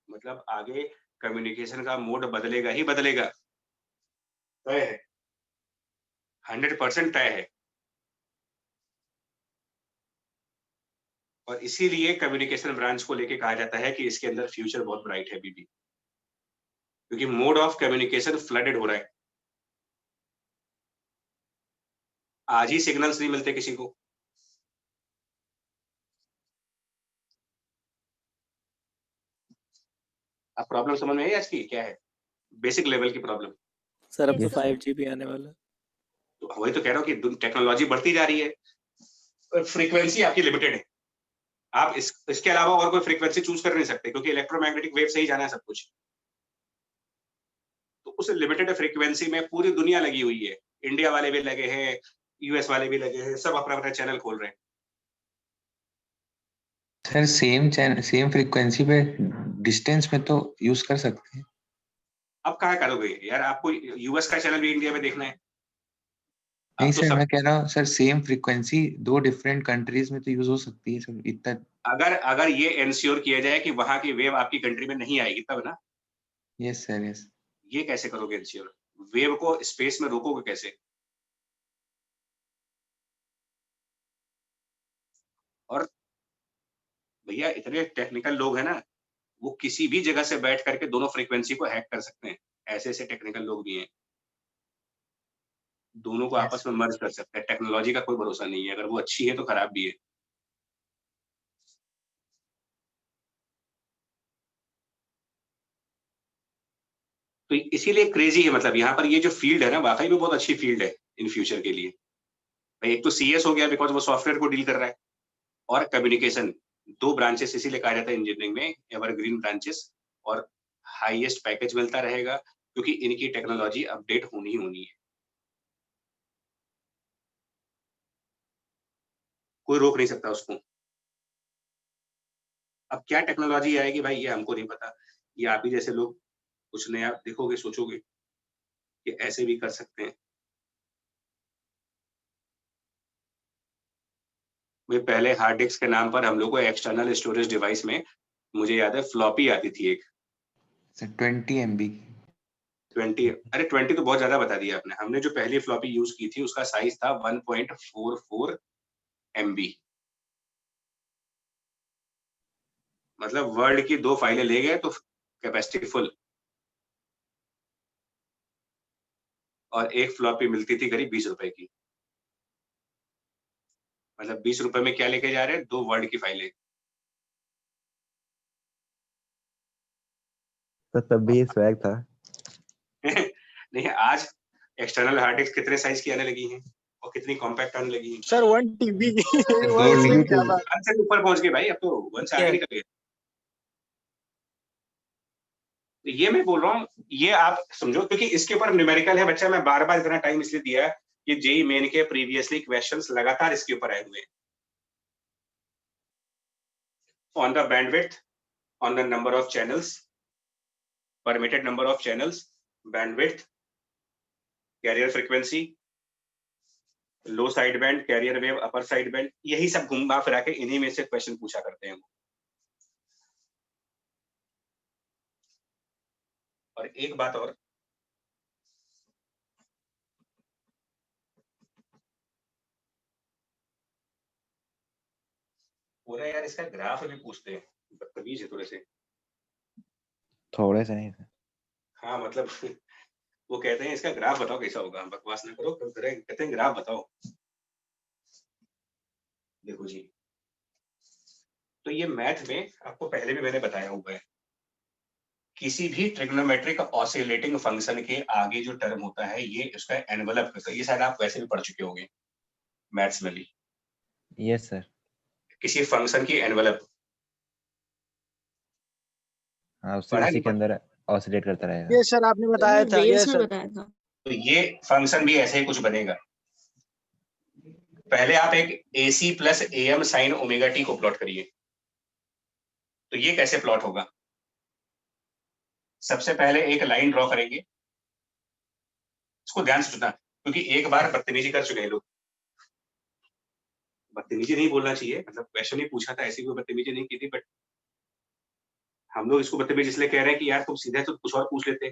मतलब आगे कम्युनिकेशन का मोड बदलेगा ही बदलेगा, तय है, 100% तय है। और इसीलिए कम्युनिकेशन ब्रांच को लेके कहा जाता है कि इसके अंदर फ्यूचर बहुत ब्राइट है अभी भी, क्योंकि मोड ऑफ कम्युनिकेशन फ्लडेड हो रहा है। आज ही सिग्नल्स नहीं मिलते किसी को, अब प्रॉब्लम समझ में आई आज की क्या है, बेसिक लेवल की प्रॉब्लम। सर अब तो Yes, sir. 5G भी आने वाला है। तो वही तो कह रहा हूँ कि टेक्नोलॉजी बढ़ती जा रही है, फ्रीक्वेंसी आपकी लिमिटेड है, आप इसके अलावा और कोई फ्रीक्वेंसी चूज कर नहीं सकते, क्योंकि इलेक्ट्रोमैग्नेटिक वेव से ही जाना है सब कुछ। तो उस लिमिटेड फ्रीक्वेंसी में पूरी दुनिया लगी हुई है, इंडिया वाले भी लगे हैं, यूएस वाले भी लगे हैं, सब अपना अपना चैनल खोल रहे हैं। सर सेम फ्रीक्वेंसी पे डिस्टेंस में तो यूज कर सकते हैं। अब कहाँ करोगे यार, आपको यूएस का चैनल भी इंडिया में देखना है। नहीं अब तो सर, सब मैं कह रहा हूँ sir same frequency 2 different countries में तो यूज हो सकती है सर, इतना। अगर ये इंश्योर किया जाए कि वहां की वेव आपकी कंट्री में नहीं आएगी तब ना। Yes sir, yes. ये कैसे करोगे इंश्योर? वेव को स्पेस में रोकोगे कैसे? और भैया इतने टेक्निकल लोग हैं ना, वो किसी भी जगह से बैठ करके दोनों फ्रीक्वेंसी को हैक कर सकते हैं। ऐसे ऐसे टेक्निकल लोग भी हैं, दोनों को आपस में मर्ज कर सकते हैं। टेक्नोलॉजी का कोई भरोसा नहीं है, अगर वो अच्छी है तो खराब भी है। तो इसीलिए क्रेजी है, मतलब यहाँ पर ये जो फील्ड है ना, वाकई में बहुत अच्छी फील्ड है इन फ्यूचर के लिए। भाई एक तो सीएस हो गया बिकॉज वो सॉफ्टवेयर को डील कर रहा है, और कम्युनिकेशन, 2 ब्रांचेस इसीलिए कहा जाता है इंजीनियरिंग में एवरग्रीन ब्रांचेस, और हाईएस्ट पैकेज मिलता रहेगा क्योंकि इनकी टेक्नोलॉजी अपडेट होनी ही होनी है, कोई रोक नहीं सकता उसको। अब क्या टेक्नोलॉजी आएगी भाई, ये हमको नहीं पता। ये आप ही जैसे लोग कुछ नया देखोगे, सोचोगे कि ऐसे भी कर सकते हैं। भाई पहले हार्ड डिस्क के नाम पर हम लोग को एक्सटर्नल स्टोरेज डिवाइस में, मुझे याद है फ्लॉपी आती थी एक, सर 20 MB की। 20, अरे 20 तो बहुत ज्यादा बता दिया आपने। हमने जो पहली फ्लॉपी यूज की थी उसका साइज था 1.44 MB, मतलब वर्ड की 2 फाइलें ले गए तो कैपेसिटी फुल। और एक फ्लॉपी मिलती थी करीब 20 रुपए की, मतलब 20 रुपए में क्या लेके जा रहे हैं, 2 वर्ड की फाइलें। तो तब भी ये स्वैग था। नहीं, आज एक्सटर्नल हार्ड डिस्क कितने साइज की आने लगी हैं और कितनी कॉम्पैक्ट आने लगी हैं। सर 1 TB 2 1 से भी TB ज्यादा। 1 से ऊपर पहुंच गए भाई, अब तो 1 से आगे निकल गए। तो ये मैं बोल रहा हूँ, ये आप समझो, क्योंकि इसके ऊपर न्यूमेरिकल है बच्चा। मैं बार बार इतना टाइम इसलिए दिया है कि जेई मेन के प्रीवियसली क्वेश्चंस लगातार इसके ऊपर आए हुए हैं। On the bandwidth, on the number of channels, permitted number of channels, bandwidth, carrier frequency, low sideband, carrier wave, upper sideband, यही सब घुमा फिरा के इन्हीं में से क्वेश्चन पूछा करते हैं। और एक बात और, पूरा यार इसका ग्राफ भी पूछते हैं, बदतमीज है थोड़े से। थोड़े से नहीं थे। हाँ मतलब वो कहते हैं इसका ग्राफ बताओ कैसा होगा, बकवास ना करो, कहते हैं ग्राफ बताओ। देखो जी, तो ये मैथ में आपको पहले भी मैंने बताया हुआ है, किसी भी ट्रिग्नोमेट्रिक ऑसिलेटिंग फंक्शन के आगे जो टर्म होता है ये उसका एनवलप होता है। ये शायद आप वैसे भी पढ़ चुके होंगे मैथ्स में भी। Yes sir. किसी फंक्शन की एनवलप, हाँ, उससे उसी के अंदर ऑसिलेट करता रहेगा। ये सर आपने बताया था, वेव्स यस में सर। बताया था। तो ये फंक्शन भी ऐसे ही कुछ बनेगा। पहले आप एक AC plus AM sign omega T को प्लॉट करिए। तो ये कैसे प्लॉट होगा? सबसे पहले एक लाइन ड्रॉ करेंगे, इसको ध्यान से सुनना क्योंकि एक बार बदतमीजी कर चुके हैं लोग। बदतमीजी नहीं बोलना चाहिए, मतलब क्वेश्चन ही पूछा था, ऐसी कोई बदतमीजी नहीं की थी, बट हम लोग इसको बदतमीजी इसलिए कह रहे हैं कि यार तुम सीधे तो कुछ और पूछ लेते।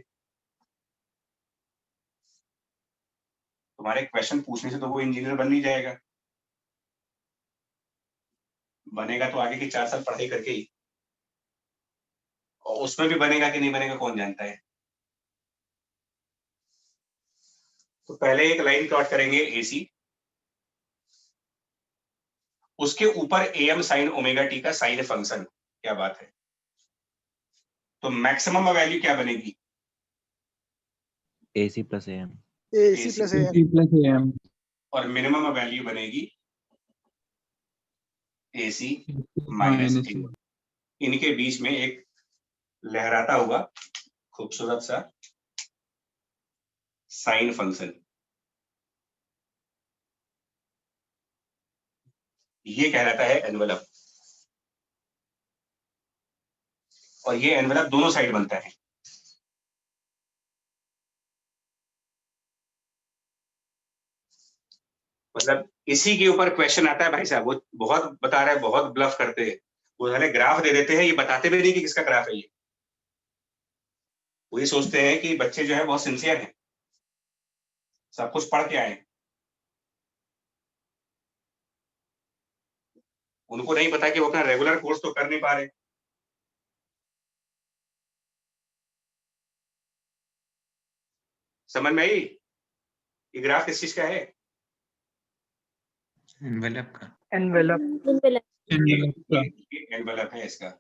तुम्हारे क्वेश्चन पूछने से तो वो इंजीनियर बन नहीं जाएगा, बनेगा तो आगे की 4 साल पढ़ाई करके ही, और उसमें भी बनेगा कि नहीं बनेगा कौन जानता है। तो पहले एक लाइन प्लॉट करेंगे AC, उसके ऊपर AM साइन ओमेगा टी का साइन फंक्शन। क्या बात है। तो मैक्सिमम वैल्यू क्या बनेगी? AC plus AM। AC plus AM। AC plus AM। और मिनिमम वैल्यू बनेगी AC माइनस AM। इनके बीच में एक लहराता हुआ खूबसूरत सा साइन फंक्शन। ये कहलाता है एनवेलप, और ये एनवेलप दोनों साइड बनता है। मतलब इसी के ऊपर क्वेश्चन आता है भाई साहब, वो बहुत बता रहे हैं, बहुत ब्लफ करते हैं, वो साले ग्राफ दे देते हैं, ये बताते भी नहीं कि किसका ग्राफ है ये। वो ये सोचते हैं कि बच्चे जो है बहुत सिंसियर हैं, सब कुछ पढ़ के आए हैं, उनको नहीं पता कि वो अपना रेगुलर कोर्स तो कर नहीं पा रहे। समझ में आई? ये ग्राफ किस चीज का है? एनवेलप का। एनवेलप। एनवेलप है इसका,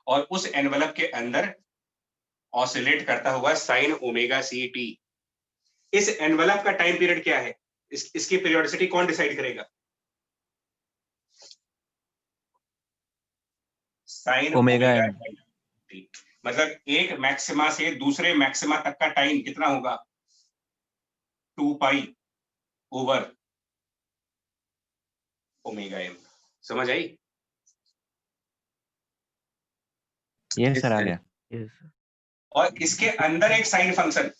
और उस एनवेलप के अंदर ऑसिलेट करता हुआ साइन ओमेगा सी टी। इस एनवेलप का टाइम पीरियड क्या है? इसकी पीरियोडिसिटी कौन डिसाइड करेगा? Sine omega omega M. T. मतलब एक मैक्सिमा से दूसरे मैक्सिमा तक का टाइम कितना होगा? 2 पाई ओवर ओमेगा एम। समझ आई? यस सर, आ गया। और इसके अंदर एक साइन फंक्शन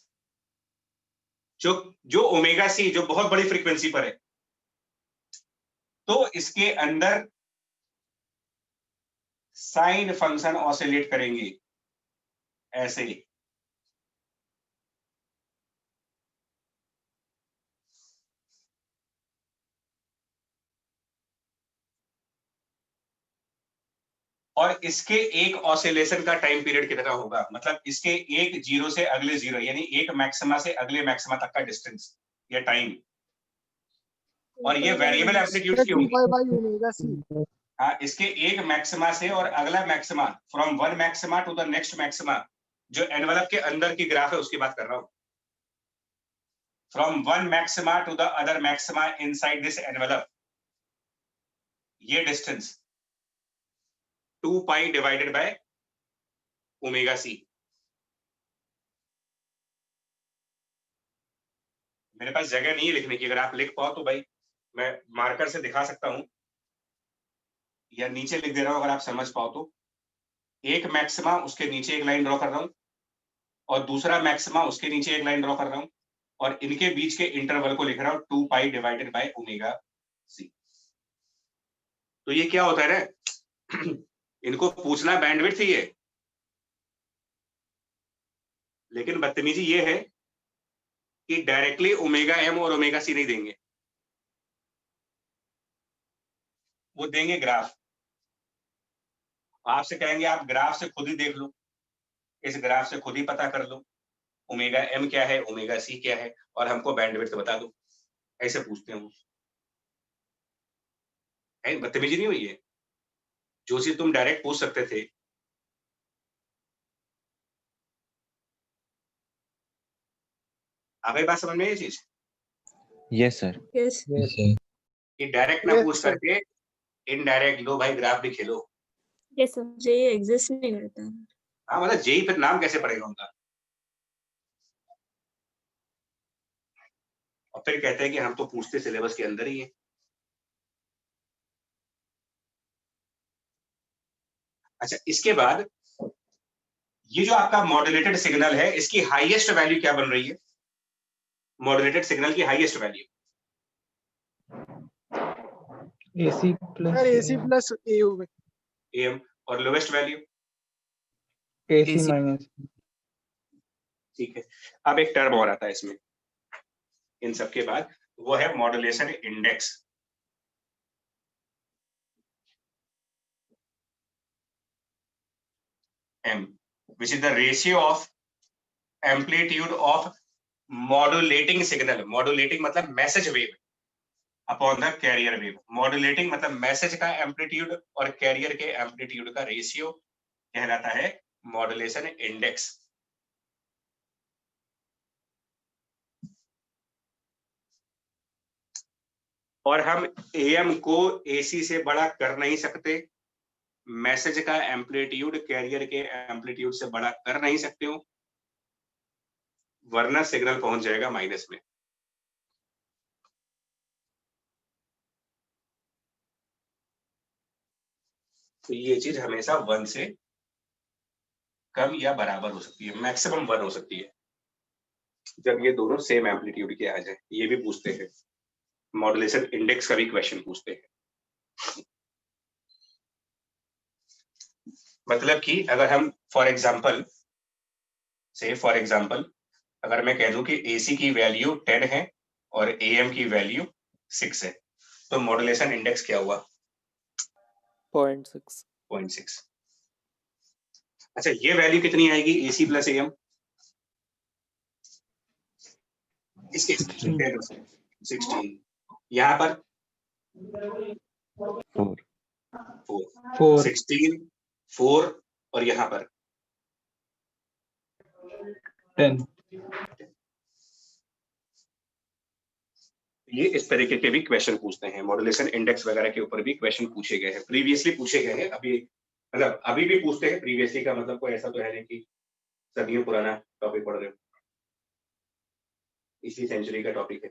जो ओमेगा सी, जो बहुत बड़ी फ्रीक्वेंसी पर है, तो इसके अंदर साइन फंक्शन ऑसिलेट करेंगे ऐसे। और इसके एक ऑसिलेशन का टाइम पीरियड कितना होगा? मतलब इसके एक जीरो से अगले जीरो, यानी एक मैक्सिमा से अगले मैक्सिमा तक का डिस्टेंस या टाइम। और ये वेरिएबल एम्पलीट्यूड की होंगी। हाँ, इसके एक मैक्सिमा से और अगला maxima, from one maxima to the next maxima, जो एनवेलप के अंदर की ग्राफ है उसकी बात कर रहा हूं। From one maxima to the other maxima inside this envelope, ये distance 2 pi divided by omega c. मेरे पास जगह नहीं है लिखने की, अगर आप लिख पाओ तो भाई मैं मार्कर से दिखा सकता हूं, या नीचे लिख दे रहा हूं अगर आप समझ पाओ तो। एक मैक्सिमा, उसके नीचे एक लाइन ड्रॉ कर रहा हूं, और दूसरा मैक्सिमा, उसके नीचे एक लाइन ड्रॉ कर रहा हूं, और इनके बीच के इंटरवल को लिख रहा हूं 2 pi divided by omega C. तो ये क्या होता है ना, इनको पूछना बैंडविड्थ ही है, लेकिन बदतमीजी ये है कि डायरेक्टली ओमेगा एम और ओमेगा सी नहीं देंगे, वो देंगे ग्राफ। आपसे कहेंगे आप ग्राफ से खुद ही देख लो, इस ग्राफ से खुद ही पता कर लो ओमेगा एम क्या है, ओमेगा सी क्या है, और हमको बैंडविड्थ बता दो। ऐसे पूछते हैं वो। बदतमीजी नहीं हुई है? जो चीज तुम डायरेक्ट पूछ सकते थे, आपकी बात समझ में ये चीज? Yes sir. Yes. कि डायरेक्ट ना पूछ करके इनडायरेक्ट लो भाई, ग्राफ भी खेलो। Yes, sir. जे एग्जिस्ट नहीं करता। हाँ, मतलब जेई फिर नाम कैसे पड़ेगा उनका? और फिर कहते हैं कि हम तो पूछते सिलेबस के अंदर ही है। अच्छा, इसके बाद ये जो आपका मॉड्यूलेटेड सिग्नल है, इसकी हाईएस्ट वैल्यू क्या बन रही है? मॉड्यूलेटेड सिग्नल की highest value AC plus M, और लोवेस्ट वैल्यू AC माइनस। ठीक है। अब एक टर्म और आता है इसमें इन सब के बाद, वो है modulation index. M, which is the ratio of amplitude of modulating signal। modulating मतलब message wave upon the carrier wave. Modulating मतलब मैसेज का एम्पलीट्यूड और कैरियर के एम्पलीट्यूड का रेशियो कहलाता है मॉड्यूलेशन इंडेक्स। और हम AM को AC से बड़ा कर नहीं सकते, मैसेज का एम्पलीट्यूड कैरियर के एम्पलीट्यूड से बड़ा कर नहीं सकते हो, वरना सिग्नल पहुंच जाएगा माइनस में। तो ये चीज हमेशा 1 से कम या बराबर हो सकती है, मैक्सिमम 1 हो सकती है जब ये दोनों सेम एम्पलीट्यूड के आ जाए। ये भी पूछते हैं, मॉड्यूलेशन इंडेक्स का भी क्वेश्चन पूछते हैं। मतलब कि अगर हम फॉर एग्जांपल अगर मैं कह दूं कि AC की वैल्यू 10 है और AM की वैल्यू 6 है, तो मॉड्यूलेशन इंडेक्स क्या हुआ? 0.6। 0.6। अच्छा, ये वैल्यू कितनी आएगी AC प्लस AM? इसके 16। यहाँ पर 4 16 4 और यहाँ पर 10। ये इस तरीके के भी क्वेश्चन पूछते हैं, मॉड्यूलेशन इंडेक्स वगैरह के ऊपर भी क्वेश्चन पूछे गए हैं, प्रीवियसली पूछे गए हैं, अभी मतलब अभी भी पूछते हैं। प्रीवियसली का मतलब कोई ऐसा तो है नहीं कि सदियों पुराना टॉपिक पढ़ रहे हो, इसी सेंचुरी का टॉपिक है।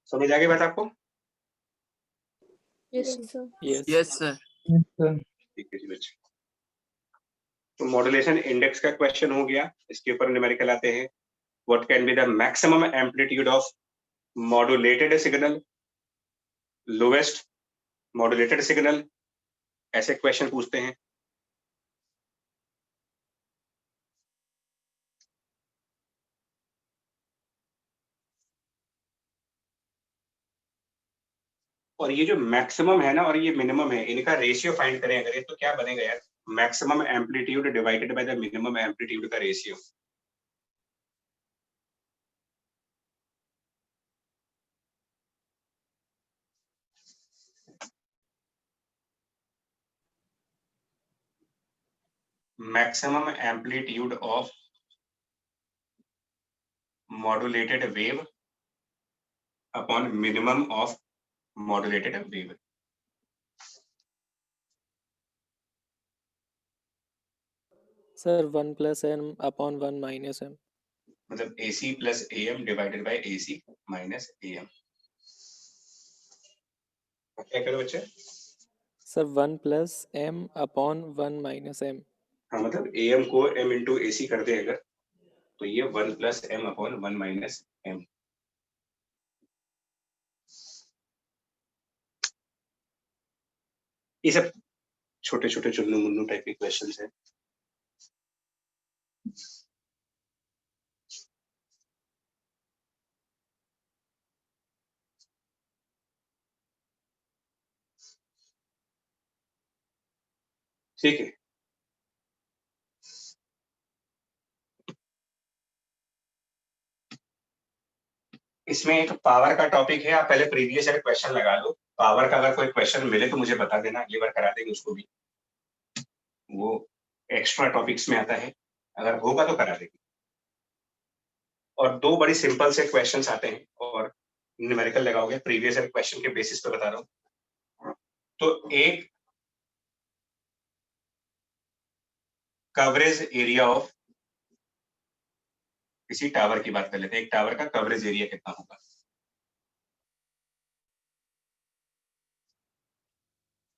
समझ आ गई बात आपको? Yes, sir. यस सर ठीक है जी बच्चे। तो मॉड्यूलेशन इंडेक्स का क्वेश्चन हो गया, इसके ऊपर न्यूमेरिकल आते हैं। What can be the maximum amplitude of modulated signal, lowest modulated signal, ऐसे क्वेश्चन पूछते हैं। और ये जो मैक्सिमम है ना और ये मिनिमम है, इनका रेशियो फाइंड करें अगर, तो क्या बनेगा यार? Maximum amplitude divided by the minimum amplitude का ratio. Maximum amplitude of modulated wave upon minimum of modulated wave. Sir 1 + m upon 1 - m। मतलब AC plus AM divided by AC minus AM। क्या करो बच्चे? Sir 1 + m upon 1 - m। हाँ, मतलब AM को M इंटू AC कर दे अगर, तो ये 1 + m अपॉन 1 माइनस m। ये सब छोटे छोटे चुन्नू मुन्नू टाइप के क्वेश्चंस हैं। ठीक है, इसमें एक पावर का टॉपिक है, आप पहले प्रीवियस ईयर क्वेश्चन लगा लो। पावर का अगर कोई क्वेश्चन मिले तो मुझे बता देना, अगली बार करा देंगे उसको भी। वो एक्स्ट्रा टॉपिक्स में आता है, अगर होगा तो करा देंगे। और 2 बड़ी सिंपल से क्वेश्चंस आते हैं और न्यूमेरिकल लगाओगे, प्रीवियस ईयर क्वेश्चन के बेसिस पे बता रहा हूँ। तो एक कवरेज एरिया ऑफ किसी टावर की बात कर लेते हैं, एक टावर का कवरेज एरिया कितना होगा?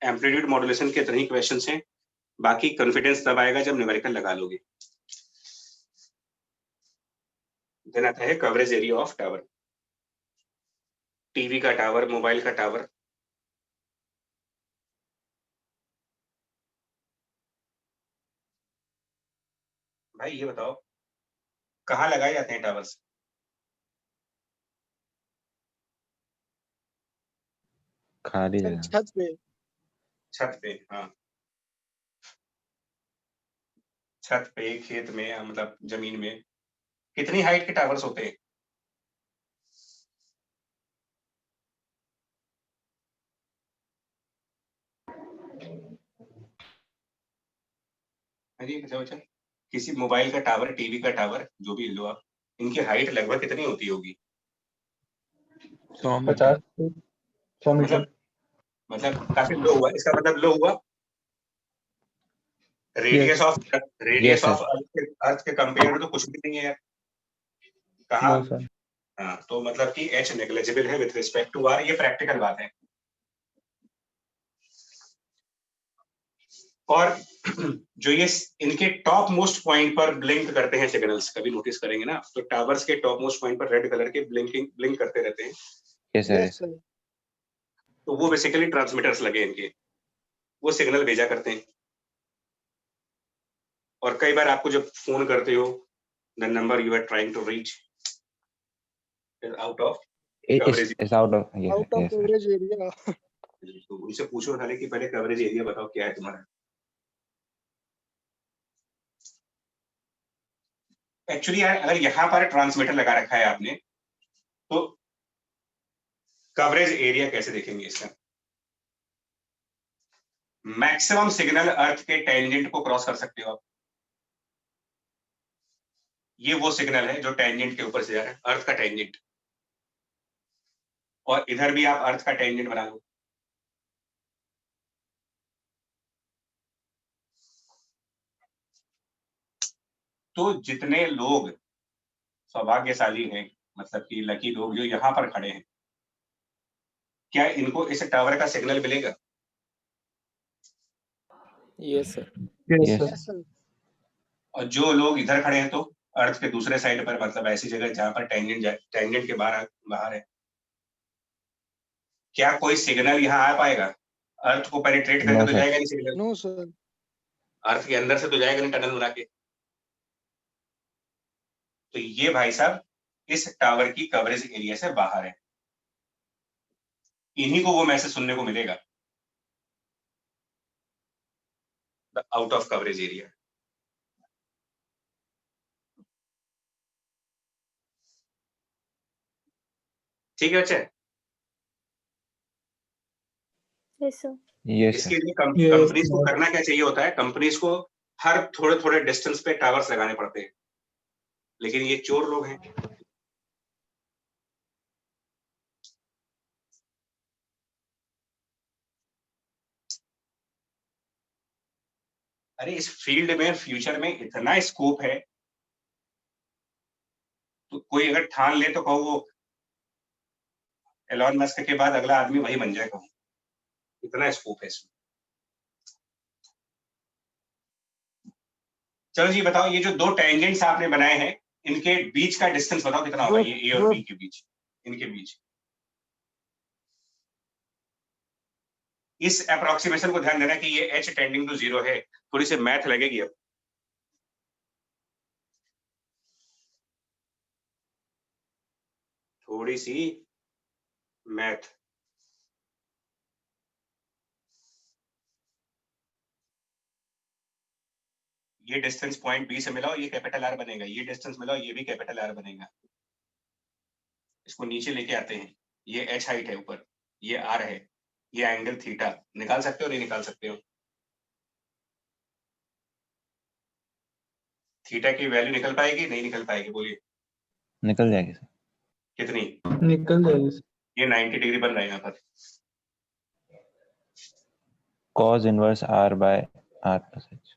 एम्पलीट्यूड मॉड्यूलेशन के इतने ही क्वेश्चंस हैं, बाकी कॉन्फिडेंस तब आएगा जब न्यूमेरिकल लगा लोगे। देन आता है coverage area of tower, TV का टावर, मोबाइल का टावर। भाई ये बताओ कहाँ लगाए जाते हैं टावर्स? खाली सर जगह। छत पे। छत पे, हाँ, छत पे, खेत में, या मतलब जमीन में। कितनी हाइट के टावर्स होते हैं? अरे अच्छा, किसी मोबाइल का टावर, टीवी का टावर, जो भी लो आप, इनकी हाइट लगभग कितनी होती होगी? 100 मीटर 50 से 100 मीटर। मतलब काफी लो हुआ, इसका मतलब लो हुआ। Radius Yes, sir. Of earth के कंपेयर में तो कुछ भी नहीं है यार। कहाँ? No sir. हाँ, तो मतलब कि एच नेग्लिजिबल है विथ रिस्पेक्ट टू आर, ये प्रैक्टिकल बात है। और जो ये इनके टॉप मोस्ट पॉइंट पर ब्लिंक करते हैं सिग्नल्स, कभी नोटिस करेंगे ना, तो टावर्स के टॉप मोस्ट पॉइंट पर रेड कलर के ब्लिंक करते रहते हैं। Yes, sir. Yes sir. तो वो बेसिकली ट्रांसमीटर्स लगे इनके, वो सिग्नल भेजा करते हैं। और कई बार आपको जब फोन करते हो, the number you are trying to reach is out of coverage. It's out of. Yes, out of yes, sir. Coverage area. तो उनसे पूछो पहले कि पहले कवरेज एरिया बताओ क्या है तुम्हारा। एक्चुअली अगर यहाँ पर ट्रांसमीटर लगा रखा है आपने, तो कवरेज एरिया कैसे देखेंगे इसका? मैक्सिमम सिग्नल अर्थ के टेंजेंट को क्रॉस कर सकते हो आप। ये वो सिग्नल है जो टेंजेंट के ऊपर से जा रहा है, अर्थ का टेंजेंट। और इधर भी आप अर्थ का टेंजेंट बना लो। तो जितने लोग सौभाग्यशाली हैं, मतलब कि लकी लोग जो यहाँ पर खड़े हैं, क्या इनको इस टावर का सिग्नल मिलेगा? Yes sir. Yes Yes. Sir. Yes sir. और जो लोग इधर खड़े हैं, तो अर्थ के दूसरे साइड पर, मतलब ऐसी जगह जहां पर टेंजेंट के बाहर है, क्या कोई सिग्नल यहाँ आ पाएगा? अर्थ को पेनिट्रेट करके No, तो sir. जाएगा नहीं सिग्नल, नो सर। अर्थ के अंदर से तो जाएगा नहीं टनल बना के। तो ये भाई साहब इस टावर की कवरेज एरिया से बाहर है, इन्हीं को वो मैसेज सुनने को मिलेगा, the out of coverage area. ठीक है बच्चे? Yes sir. Yes, इसके sir. लिए Yes, कंपनीज को sir. करना क्या चाहिए होता है, कंपनीज को हर थोड़े थोड़े डिस्टेंस पे टावर्स लगाने पड़ते हैं, लेकिन ये चोर लोग हैं। अरे इस फील्ड में फ्यूचर में इतना स्कोप है, तो कोई अगर ठान ले तो कहो वो एलॉन मस्क के बाद अगला आदमी वही बन जाए, कहो इतना स्कोप है इसमें। चलो जी बताओ, ये जो दो टेंजेंट्स आपने बनाए हैं, इनके बीच का डिस्टेंस बताओ कितना होगा, ये ए और बी के बीच, इनके बीच। इस अप्रोक्सीमेशन को ध्यान देना कि ये h टेंडिंग टू 0 है। थोड़ी सी मैथ लगेगी अब। थोड़ी सी मैथ। ये डिस्टेंस पॉइंट बी से मिलाओ, ये कैपिटल आर बनेगा। ये डिस्टेंस मिलाओ, ये भी कैपिटल आर बनेगा। इसको नीचे लेके आते हैं, ये h हाइट है ऊपर, ये r है, ये एंगल थीटा। निकाल सकते हो नहीं निकाल सकते हो? थीटा की वैल्यू निकल पाएगी नहीं निकल पाएगी? बोलिए निकल जाएगी सर। कितनी? निकल जाएगी सर। ये 90 डिग्री बन रहा है यहाँ पर। Cos inverse R by R plus H.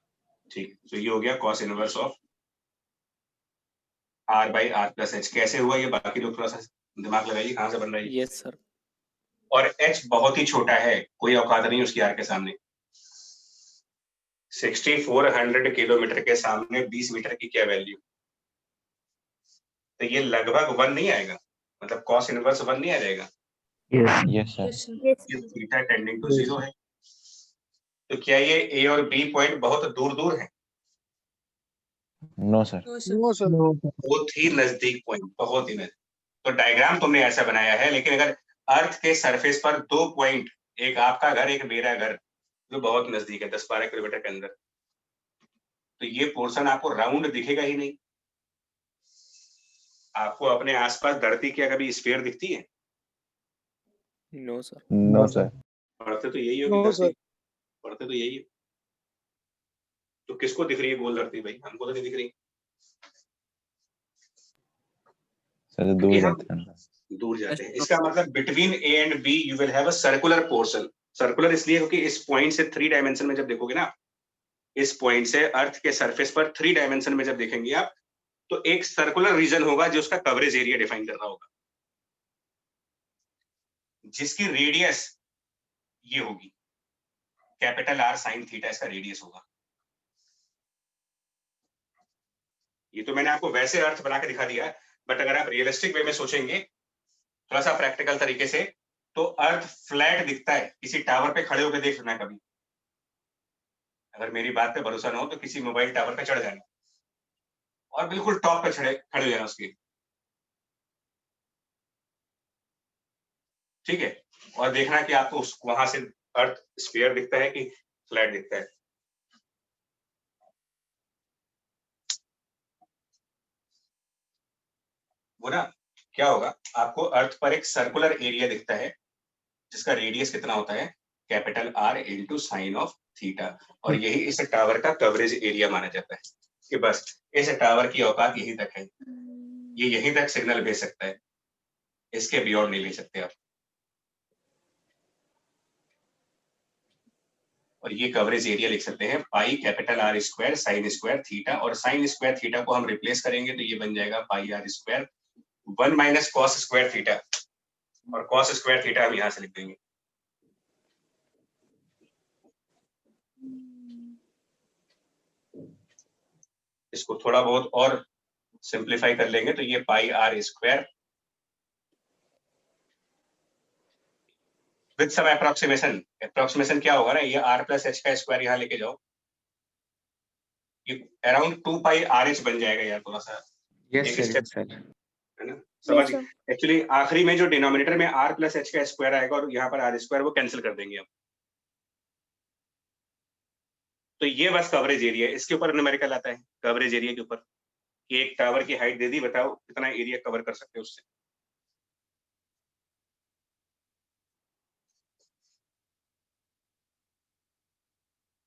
ठीक, तो ये हो गया cos inverse of r by r plus h। कैसे हुआ ये? बाकी लोग थोड़ा सा दिमाग लगाइए, कहाँ से बन रहा है? Yes sir. और h बहुत ही छोटा है, कोई औकात नहीं उसकी r के सामने। 6400 किलोमीटर के सामने 20 मीटर की क्या वैल्यू? तो ये लगभग 1 नहीं आएगा, मतलब cos इनवर्स 1 नहीं आ जाएगा। Yes, sir. यस ये सर। थीटा टेंडिंग टू 0 है। तो क्या ये a और b पॉइंट बहुत दूर दूर है? No, sir. No sir. No sir. No sir. बहुत ही नजदीक पॉइंट, बहुत ही नजदीक। तो डायग्राम तुमने ऐसा बनाया है, लेकिन अगर अर्थ के सरफेस पर दो पॉइंट, एक आपका घर एक मेरा घर, जो बहुत नजदीक है 10-12 किलोमीटर के अंदर, तो ये पोर्शन आपको राउंड दिखेगा ही नहीं। आपको अपने आसपास धरती क्या कभी स्फीयर दिखती है? No sir. No, sir. पढ़ते तो यही होगी नो धरती, सर। पढ़ते तो यही है। तो किसको दिख रही है गोल धरती? भाई हमको तो नहीं दिख रही, सर तो दूर क्योंकि हम रहते हैं। दूर जाते हैं। इसका मतलब between A and B you will have a circular portion. Circular इसलिए क्योंकि इस पॉइंट से 3 डायमेंशन में जब देखोगे ना, इस पॉइंट से अर्थ के सरफेस पर 3 डायमेंशन में जब देखेंगे आप, तो एक सर्कुलर रीजन होगा जो उसका कवरेज एरिया डिफाइन कर रहा होगा, जिसकी रेडियस ये होगी, कैपिटल आर साइन थीटा इसका रेडियस होगा। ये तो मैंने आपको वैसे अर्थ बना के दिखा दिया है, बट अगर आप रियलिस्टिक वे में सोचेंगे, थोड़ा सा प्रैक्टिकल तरीके से, तो अर्थ फ्लैट दिखता है। किसी टावर पे खड़े होकर देखना कभी, अगर मेरी बात पे भरोसा ना हो तो किसी मोबाइल टावर पे चढ़ जाना और बिल्कुल टॉप पे खड़े हो जाना उसके, ठीक है, और देखना कि आपको वहां से अर्थ स्फीयर दिखता है कि फ्लैट दिखता है। वो ना क्या होगा, आपको अर्थ पर एक सर्कुलर एरिया दिखता है जिसका रेडियस कितना होता है, capital R into sine of theta, और यही इस टावर का कवरेज एरिया माना जाता है कि बस इस टावर की औकात यहीं तक है, ये यहीं तक सिग्नल भेज सकता है, इसके बियॉन्ड नहीं भेज सकते आप। और ये कवरेज एरिया लिख सकते हैं pi capital R square sine square theta, और साइन स्क्वायर थीटा को हम रिप्लेस करेंगे तो ये बन जाएगा pi R square 1 minus cos square theta, और कॉस स्क्वायर थीटा हम यहाँ से लिख देंगे। इसको थोड़ा बहुत और सिंप्लीफाई कर लेंगे तो ये pi R square with some approximation क्या होगा ना, ये आर प्लस एच का स्क्वायर यहाँ लेके जाओ, ये अराउंड 2 पाई आर एच बन जाएगा यार, थोड़ा सा यस एक सर, स्टेप, यस सर। है ना, समझ। Yes, sir. एक्चुअली आखिरी में जो डिनोमिनेटर में आर प्लस एच का स्क्वायर आएगा और यहाँ पर आर स्क्वायर, वो कैंसिल कर देंगे हम। तो ये बस कवरेज एरिया है, इसके ऊपर न्यूमेरिकल आता है कवरेज एरिया के ऊपर, कि एक टावर की हाइट दे दी, बताओ कितना एरिया कवर कर सकते हो उससे।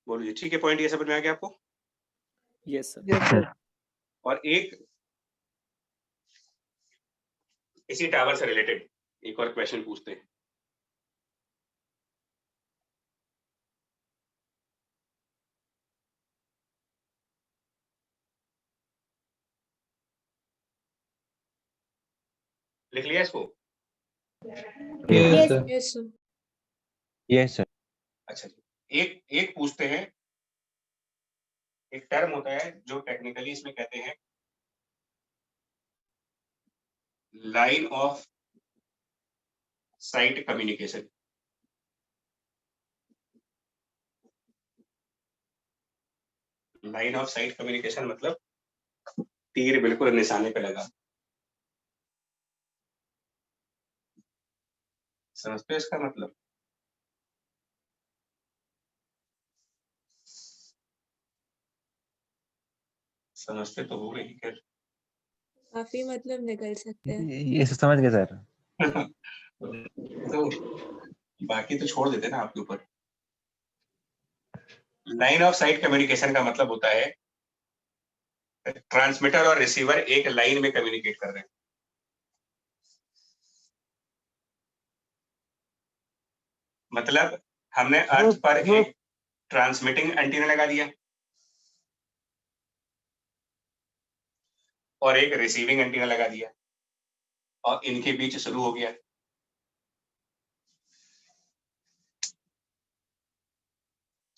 बोलिए, ठीक है, पॉइंट ये समझ में आ गया आपको? Yes sir. Yes sir. और एक इसी टावर से रिलेटेड एक और क्वेश्चन पूछते हैं। लिख लिया इसको? Yes, sir. Yes, sir. Yes sir. अच्छा जी, एक पूछते हैं, एक टर्म होता है जो टेक्निकली इसमें कहते हैं line of sight communication. Line of sight communication मतलब तीर बिल्कुल निशाने पे लगा, समझते हो इसका मतलब? समझते तो हो गई खैर। काफी मतलब निकल सकते हैं। ये समझ गए सर। तो बाकी तो छोड़ देते ना आपके ऊपर। लाइन ऑफ साइट कम्युनिकेशन का मतलब होता है ट्रांसमीटर और रिसीवर एक लाइन में कम्युनिकेट कर रहे हैं। मतलब हमने अर्थ पर एक ट्रांसमिटिंग एंटीना लगा दिया और एक रिसीविंग एंटीना लगा दिया, और इनके बीच शुरू हो गया,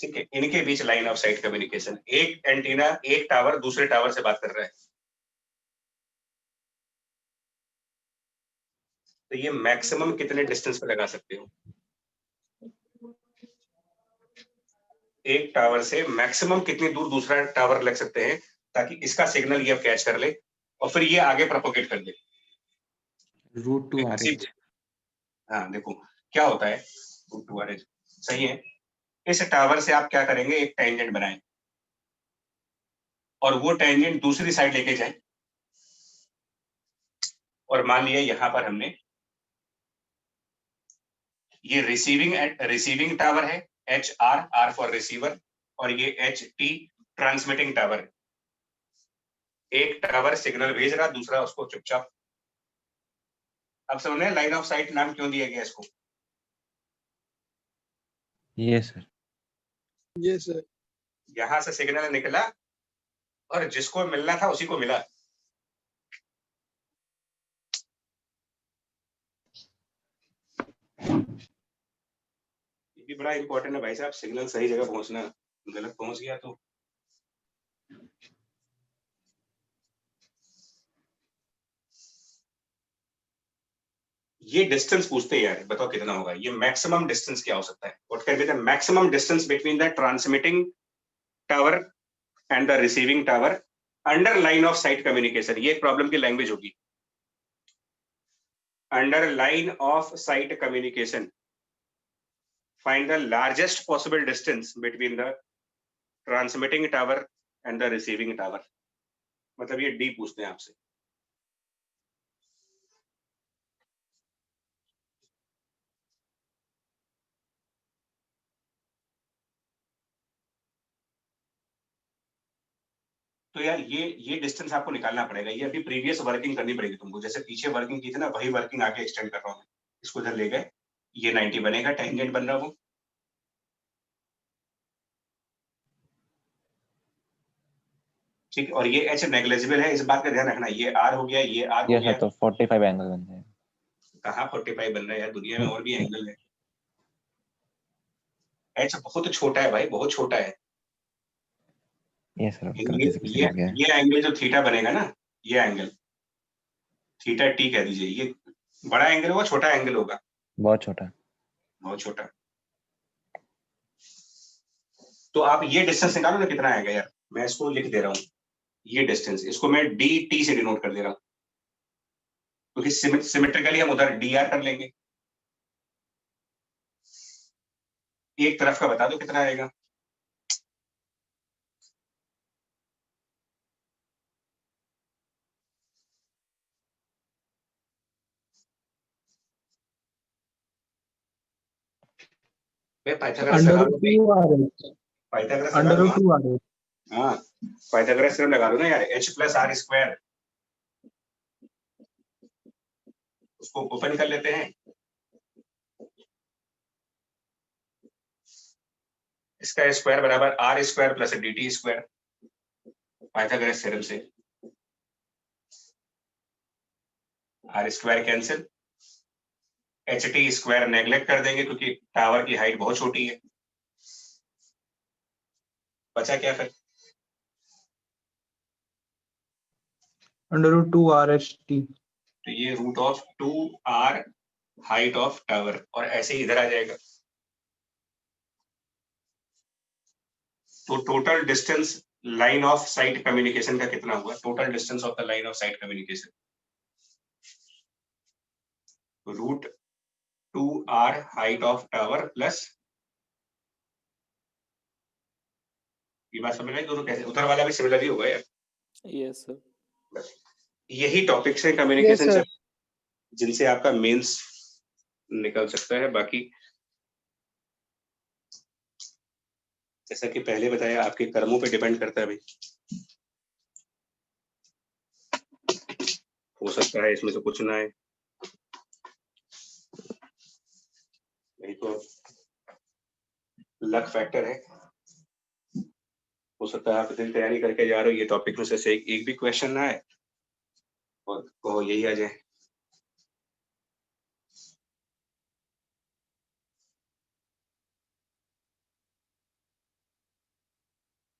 ठीक है, इनके बीच लाइन ऑफ साइट कम्युनिकेशन। एक एंटीना, एक टावर दूसरे टावर से बात कर रहा है, तो ये मैक्सिमम कितने डिस्टेंस पे लगा सकते हो? एक टावर से मैक्सिमम कितनी दूर दूसरा टावर लग सकते हैं ताकि इसका सिग्नल ये कैच कर ले और फिर ये आगे प्रोपोगेट कर दे। Root two R H. हाँ देखो क्या होता है, रूट टू आर एच सही है। इस टावर से आप क्या करेंगे, एक टेंजेंट बनाएं और वो टेंजेंट दूसरी साइड लेके जाए, और मान लिया यहाँ पर हमने ये रिसीविंग टावर है, एच आर फॉर रिसीवर, और ये एच टी ट्रांसमिटिंग टावर है। एक टावर सिग्नल भेज रहा, दूसरा उसको चुपचाप अब समझ लाइन ऑफ साइट नाम क्यों दिया गया इसको? ये सर ये सर यहां से सिग्नल निकला और जिसको मिलना था उसी को मिला। ये भी बड़ा इंपॉर्टेंट है भाई साहब, सिग्नल सही जगह पहुंचना, गलत पहुंच गया तो ये डिस्टेंस पूछते हैं यार, बताओ कितना होगा ये मैक्सिमम डिस्टेंस क्या हो सकता है? What can be the maximum distance between the transmitting tower and the receiving tower under line of sight communication? ये प्रॉब्लम की लैंग्वेज होगी। Under line of sight communication find the largest possible distance between the transmitting tower and the receiving tower। मतलब ये डी पूछते हैं आपसे। तो यार ये डिस्टेंस आपको निकालना पड़ेगा, ये अभी प्रीवियस वर्किंग करनी पड़ेगी तुमको, जैसे पीछे वर्किंग की थी ना वही वर्किंग आगे एक्सटेंड कर रहा हूँ। इसको इधर ले गए, ये 90 बनेगा, टेंजेंट बन रहा वो। ठीक, और ये एच नेग्लिजिबल है, इस बात का ध्यान रखना। ये आर हो गया, ये आर हो ये गया। सर तो 45 एंगल बन जाएगा। कहाँ 45 बन रहा है यार, दुनिया में और भी एंगल है। एच बहुत छोटा है भाई, बहुत छोटा है। ये सर गलती से पीछे ये लग गया। ये एंगल जो थीटा बनेगा ना, ये एंगल थीटा टी कह दीजिए, ये बड़ा एंगल होगा छोटा एंगल होगा? बहुत छोटा। बहुत छोटा। तो आप ये डिस्टेंस निकालो ना कितना आएगा यार, मैं इसको लिख दे रहा हूँ। ये डिस्टेंस, इसको मैं डी टी से डिनोट कर दे रहा हूँ, क्योंकि सिमेट्रिकली हम उधर डी आर कर लेंगे। एक तरफ का बता दो कितना आएगा। पाइथागोरस लगा लो, पाइथागोरस लगा लो। हाँ, पाइथागोरस थ्योरम लगा लो ना यार, h प्लस आर स्क्वायर, उसको ओपन कर लेते हैं। इसका स्क्वायर बराबर R square plus D T square, Pythagoras theorem से। R square cancel, H T square neglect कर देंगे क्योंकि टावर की हाइट बहुत छोटी है। बचा क्या फिर? √2RHT। तो ये root of 2r height of tower, और ऐसे ही इधर आ जाएगा। तो total distance line of sight communication का कितना हुआ? Total distance of the line of sight communication √2r height of tower plus, ये बात समझ में दोनों कैसे, उधर वाला भी सिमिलर ही होगा यार। Yes sir. यही टॉपिक्स है कम्युनिकेशन से जिनसे आपका मेंस निकल सकता है। बाकी जैसा कि पहले बताया, आपके कर्मों पे डिपेंड करता है भाई। हो सकता है इसमें से कुछ ना आए, नहीं तो लक फैक्टर है। हो सकता है आप इतनी तैयारी करके जा रहे हो, ये टॉपिक में से एक भी क्वेश्चन ना आए और कहो यही आ जाए।